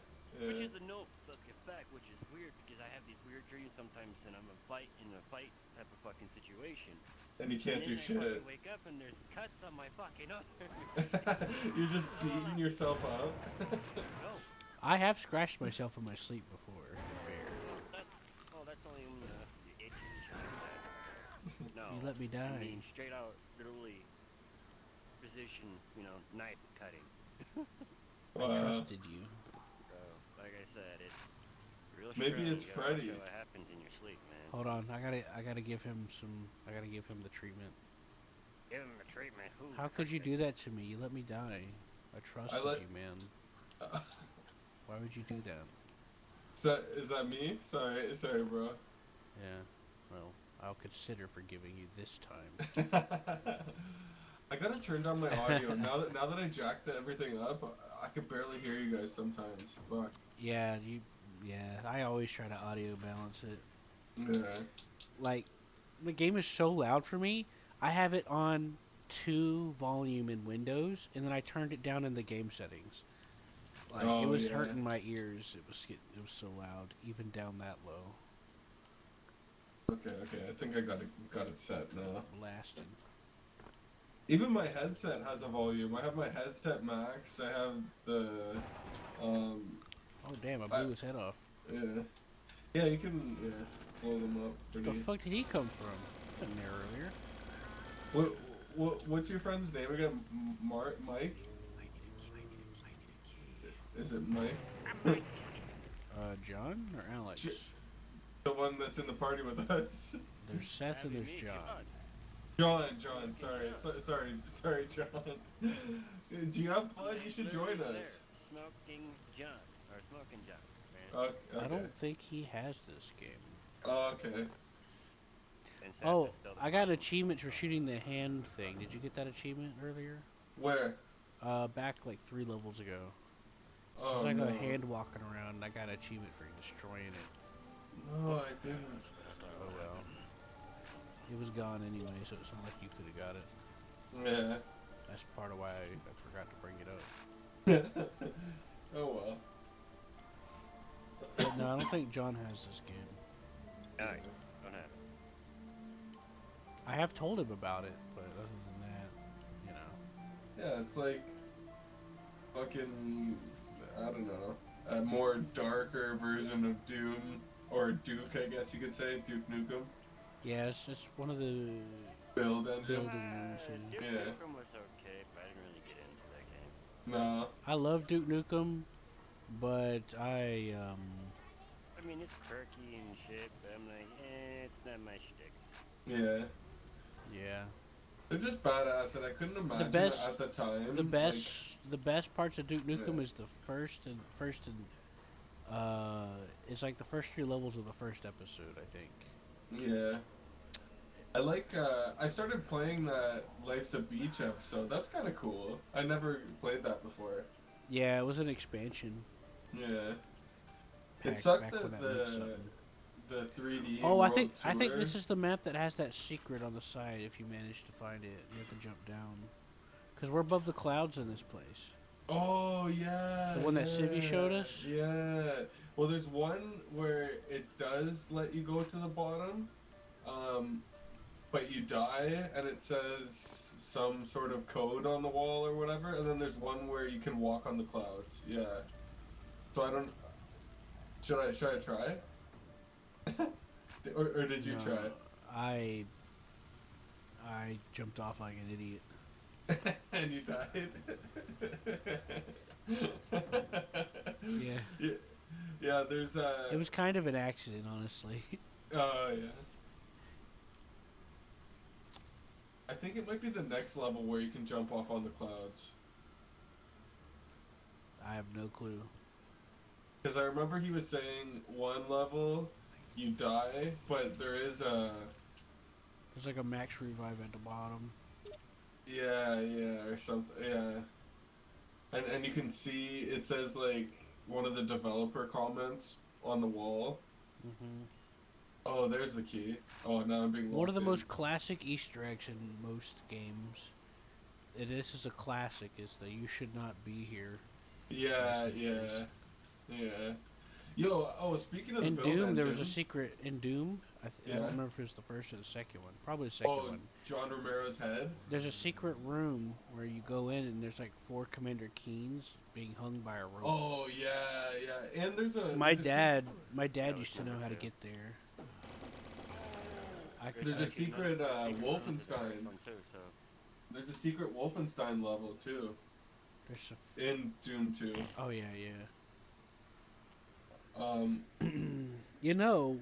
Which yeah. is a no fucking fact, which is weird because I have these weird dreams sometimes and I'm in a fight type of fucking situation. And you And can't then do I fucking shit. wake up and there's cuts on my fucking arm. You're just So I'm beating like, yourself up. no. I have scratched myself in my sleep before, to be fair. That's only when you're itching and shit like that. You No. let me I die. mean straight out literally precision, knife cutting. I Wow. trusted you. So, like I said, it's real Maybe strong. it's You gotta watch Freddy. out what happens in your sleep, man. Hold on, I gotta give him some. I gotta give him the treatment. Give him the treatment. Who? How could you do that to me? You let me die. I I trusted let. you, man. Why would you do that? Is that me? Sorry, sorry, bro. Yeah. Well, I'll consider forgiving you this time. I gotta turn down my audio now that I jacked everything up. I could barely hear you guys sometimes. Fuck. Yeah, you. Yeah, I always try to audio balance it. Yeah. Like, the game is so loud for me. I have it on 2 volume in Windows, and then I turned it down in the game settings. Like, it Oh was yeah. hurting my ears. It was so loud, even down that low. Okay, okay. I think I got it set now. Blasting. Even my headset has a volume. I have my headset max. I have the um. Oh damn! I I, blew his head off. yeah. Yeah, you can blow them up Where the pretty. fuck did he come from? Wasn't there earlier? What what's your friend's name again? Mike? Is it Mike? John or J- Alex? the one that's in the party with us. There's Seth and there's John. John. Sorry, John. Do you have blood? You should join us. Smoking John. Or Smoking John, man. Okay. I don't think he has this game. Oh, okay. And Seth Oh, is still the I got achievements for shooting the hand thing. Did you get that achievement earlier? Where? Back like 3 levels ago. Oh There's like no. a hand walking around, and I got an achievement for destroying it. No, I didn't. Oh well. It was gone anyway, so it's not like you could have got it. Yeah. That's part of why I forgot to bring it up. Oh well. But no, I don't think John has this game. Alright, don't have it. I have told him about it, but other than that, you know. Yeah, it's like fucking I don't know, a more darker version of Doom or Duke, I guess you could say, Duke Nukem Yeah, it's just one of the build engine. build engines. Duke Yeah. Nukem was okay, but I didn't really get into that game. No. I love Duke Nukem, but I I mean, it's quirky and shit, but I'm like, it's not my shtick. Yeah. yeah. They're just badass, and I couldn't imagine best- it at the time. The best parts of Duke Nukem Yeah. is the first and it's like the first 3 levels of the first episode, I think. Yeah. I like, I started playing that Life's a Beach episode. That's kind of cool. I never played that before. Yeah, it was an expansion. Yeah. Pack, It sucks back when that meant something. the 3D. Oh, I World think Tour- this is the map that has that secret on the side. If you manage to find it, you have to jump down. Cause we're above the clouds in this place. Oh yeah. The one that Civvy showed us? Yeah. Well, there's one where it does let you go to the bottom, but you die, and it says some sort of code on the wall or whatever. And then there's one where you can walk on the clouds. Yeah. So I don't. Should I try? or did you No, try? I jumped off like an idiot. And you died. Yeah. Yeah. Yeah. There's It was kind of an accident, honestly. Oh yeah. I think it might be the next level where you can jump off on the clouds. I have no clue. Because I remember he was saying one level you die, but there is a There's like a max revive at the bottom. yeah or something yeah, and you can see it says like one of the developer comments on the wall. Hmm Oh, there's the key. Oh, now I'm being One of the locked in. most classic Easter eggs in most games. This is a classic. Is the "you should not be here." Yeah, messages. yeah. Yo, oh, speaking of In the build Doom, there was a engine- secret. In Doom, I Yeah. don't remember if it was the first or the second one. Probably the second Oh, one. John Romero's head. There's a secret room where you go in and there's like 4 Commander Keens being hung by a rope. Oh yeah, and there's a my there's a dad That used was to know number how to 2. get there. There's a secret, Secret room in Wolfenstein. one too, so. There's a secret Wolfenstein level too There's in Doom 2. oh yeah. Um, You know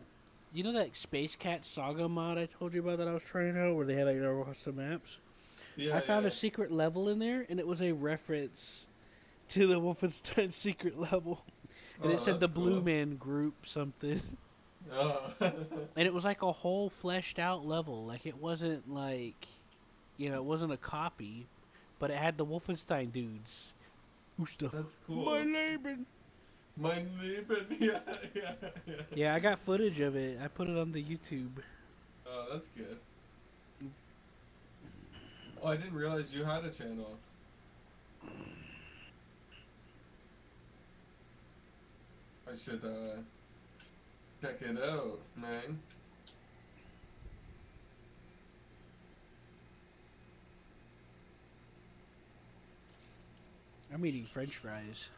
that Space Cat Saga mod I told you about that I was trying out, where they had like across the maps. yeah, I found yeah. a secret level in there, and it was a reference to the Wolfenstein secret level, and Oh, it said the that's Blue cool. Man Group something, Oh. and it was like a whole fleshed out level. Like it wasn't like, it wasn't a copy, but it had the Wolfenstein dudes. Who's the That's cool. my Laban? My Leben. Yeah, yeah, yeah. Yeah, I got footage of it. I put it on the YouTube. Oh, that's good. Oh, I didn't realize you had a channel. I should check it out, man. I'm eating French fries.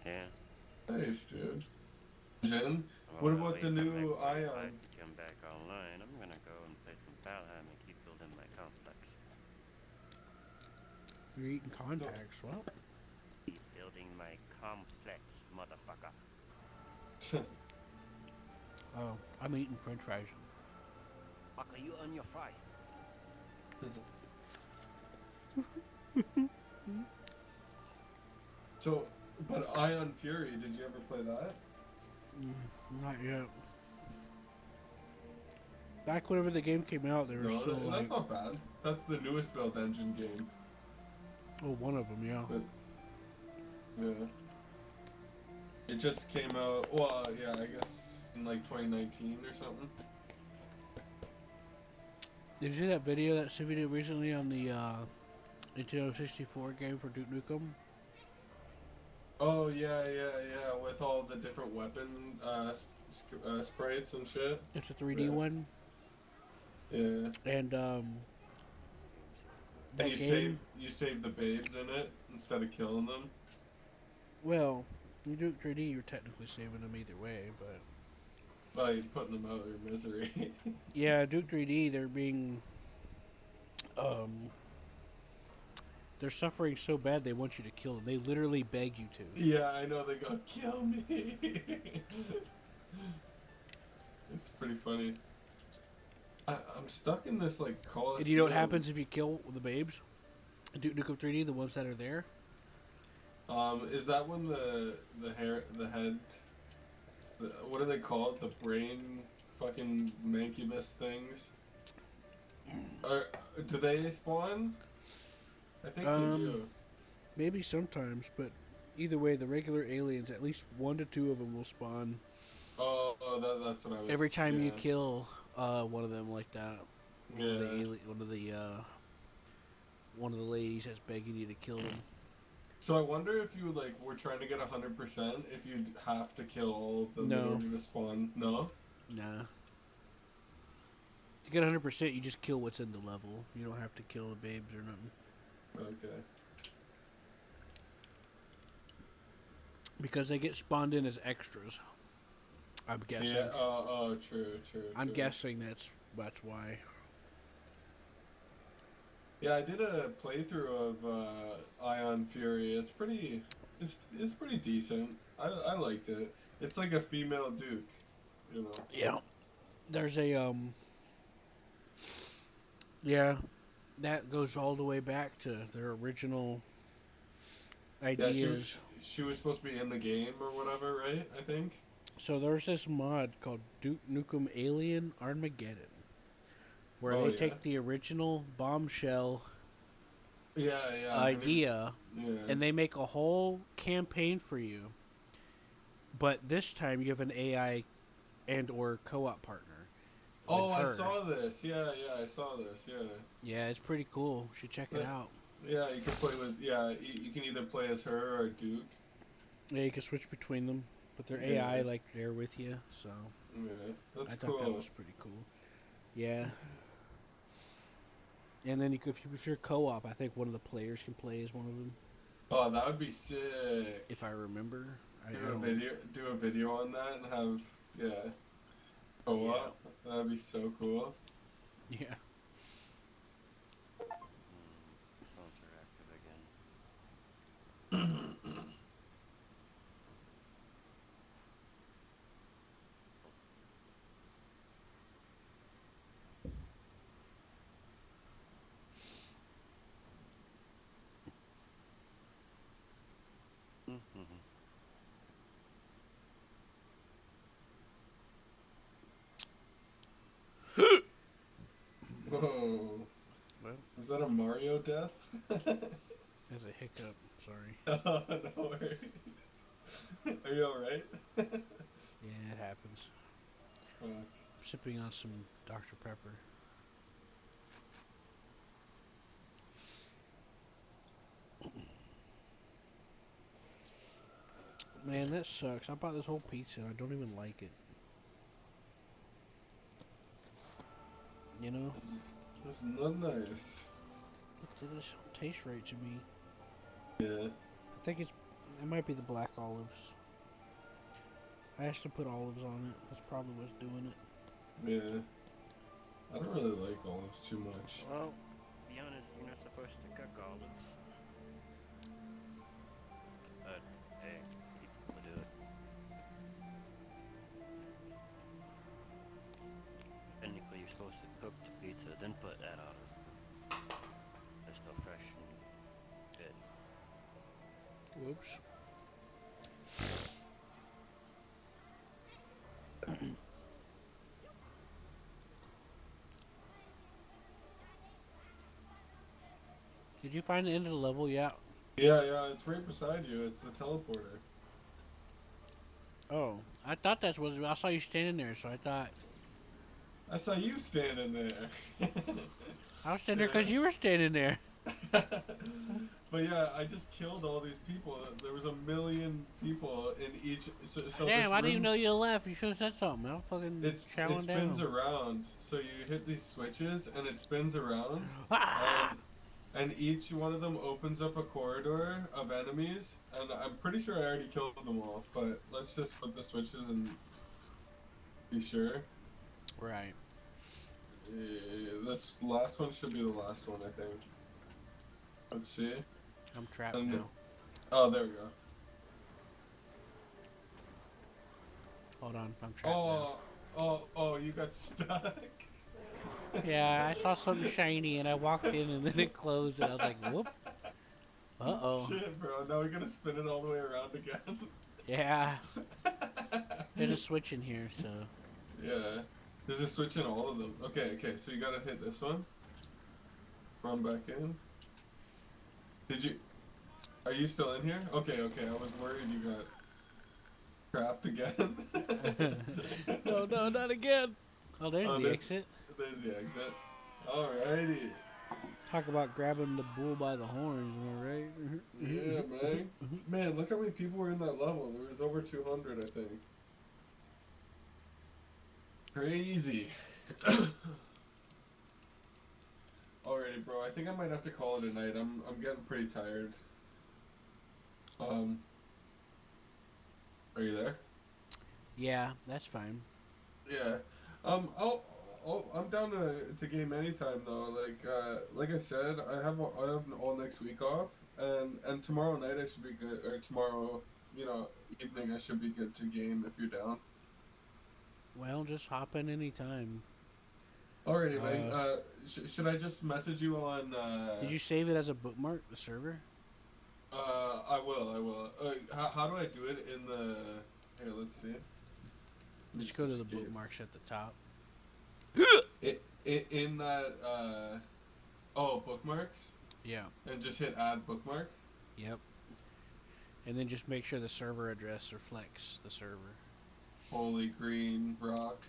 Yeah. Nice, dude. Jen, Well, what at about the least when new my Wi-Fi Ion? can come back online, I'm gonna go and play some Valheim and keep building my complex. You're eating So, contacts. What? Keep building my complex, motherfucker. Oh, I'm eating French fries. Fuck, are you on your fries? so, but Ion Fury, did you ever play that? Not yet. Back whenever the game came out, they were No, still like, that's not bad. That's the newest build engine game. oh, one of them, yeah. But, yeah. It just came out, well, yeah, I guess in like 2019 or something. Did you see that video that Civi did recently on the Nintendo 64 game for Duke Nukem? Oh, yeah, yeah, yeah, with all the different weapon sprites and shit. It's a 3D Yeah. one, Yeah. and And that game. you save the babes in it instead of killing them. Well, you do 3D, you're technically saving them either way, but By putting them out of their misery. yeah, Duke 3D, they're being um, they're suffering so bad they want you to kill them. They literally beg you to. Yeah, I know, they go, kill me! It's pretty funny. I'm stuck in this, like, Coliseum. And you know what happens if you kill the babes? Duke Nukem 3D, the ones that are there. Is that when the head, what are they called? The brain fucking mancubus things? Do they spawn? I think they do. Maybe sometimes, but either way, the regular aliens, at least 1 to 2 of them will spawn. Oh, that's what I was. Every time yeah. you kill one of them like that. Yeah. One of the ladies that's begging you to kill them. So I wonder if you like were trying to get 100%, if you'd have to kill all of them in No. order to spawn. No. Nah. To get 100%, you just kill what's in the level. You don't have to kill the babes or nothing. Okay. Because they get spawned in as extras. I'm guessing. Yeah. Oh, true. I'm guessing that's why. Yeah, I did a playthrough of Ion Fury. It's pretty decent. I liked it. It's like a female Duke, you know. Yeah. There's a yeah, that goes all the way back to their original ideas. Yeah, she was supposed to be in the game or whatever, right? I think. So there's this mod called Duke Nukem Alien Armageddon, where they take the original bombshell idea and they make a whole campaign for you. But this time you have an AI and or co-op partner. Oh, I saw this. Yeah, I saw this. Yeah. Yeah, it's pretty cool. You should check it out. Yeah, you can play with. Yeah, you can either play as her or Duke. Yeah, you can switch between them, but they're AI like they're with you. So yeah, that's cool. I thought that was pretty cool. Yeah. And then if you're co-op, I think one of the players can play as one of them. Oh, that would be sick. If I remember. Do a video on that and have co-op. Yeah. That'd be so cool. Yeah. Phones are active again. Whoa. Well, is that a Mario death? As a hiccup. Sorry. Oh, no worries. Are you alright? Yeah, it happens. Fuck. I'm sipping on some Dr. Pepper. Man, that sucks. I bought this whole pizza and I don't even like it. You know? It's not nice. It just don't taste right to me. Yeah. I think it might be the black olives. I asked to put olives on it. That's probably what's doing it. Yeah. I don't really like olives too much. Well, to be honest, you're not supposed to cook olives. But, hey, people do it. Technically, you're supposed to cook the pizza, then put that on it. They're still fresh and good. Whoops. Did you find the end of the level yet? Yeah, it's right beside you. It's the teleporter. Oh, I thought that was. I saw you standing there, so I thought. I saw you standing there. I was standing there because you were standing there. But yeah, I just killed all these people. There was 1 million people in each. So Damn, this I didn't even know room's- you left. You should have said something. I'm fucking It chowing spins down. around. So you hit these switches and it spins around. Ah! And each one of them opens up a corridor of enemies. And I'm pretty sure I already killed them all. But let's just flip the switches and be sure. Right. This last one should be the last one, I think. Let's see. I'm trapped And now. oh, there we go. Hold on, I'm trapped now. Oh, you got stuck. Yeah, I saw something shiny and I walked in and then it closed and I was like, whoop. Uh-oh. Shit, bro. Now we gotta spin it all the way around again. Yeah. There's a switch in here, so. Yeah. There's a switch in all of them. Okay, so you gotta hit this one. Run back in. Did you... Are you still in here? Okay, I was worried you got... trapped again. No, not again. Oh, there's the exit. There's the exit. Alrighty. Talk about grabbing the bull by the horns, am I right? Yeah, man. Man, look how many people were in that level. There was over 200, I think. Crazy. Alrighty, bro. I think I might have to call it a night. I'm getting pretty tired. Are you there? Yeah, that's fine. Yeah. I'm down to game anytime though. Like I said, I have all next week off, and tomorrow night I should be good, or tomorrow, evening I should be good to game if you're down. Well, just hop in anytime. Alrighty, man. Should I just message you on? Did you save it as a bookmark, the server? I will. How do I do it in the? Here, let's see. Just go to the bookmarks at the top. In that bookmarks, Yeah. and just hit add bookmark. Yep. And then just make sure the server address reflects the server. Holy Green Rock.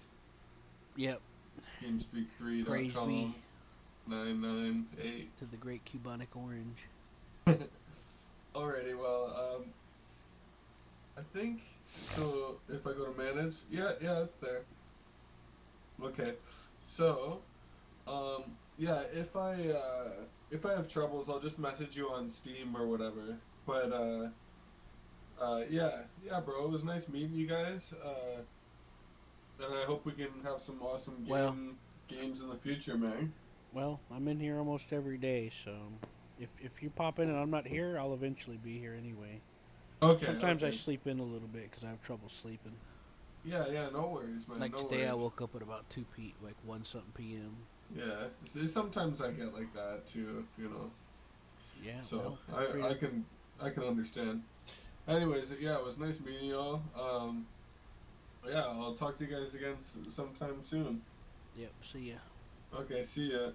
Yep. GameSpeak3.com. Praise be 998. to the great Cubonic Orange. Alrighty, well, I think so. If I go to manage, yeah, it's there. Okay, so, yeah, if I have troubles, I'll just message you on Steam or whatever. But yeah, bro, it was nice meeting you guys. And I hope we can have some awesome games in the future, man. Well, I'm in here almost every day, so if you pop in and I'm not here, I'll eventually be here anyway. Okay. Sometimes I okay. sleep in a little bit because I have trouble sleeping. Yeah, no worries, man. Like no today, I worries. woke up at about 1 something p.m. Yeah, sometimes I get like that too, Yeah. So well, I can understand. Anyways, yeah, it was nice meeting y'all. Yeah, I'll talk to you guys again sometime soon. Yep. See ya. Okay, see ya.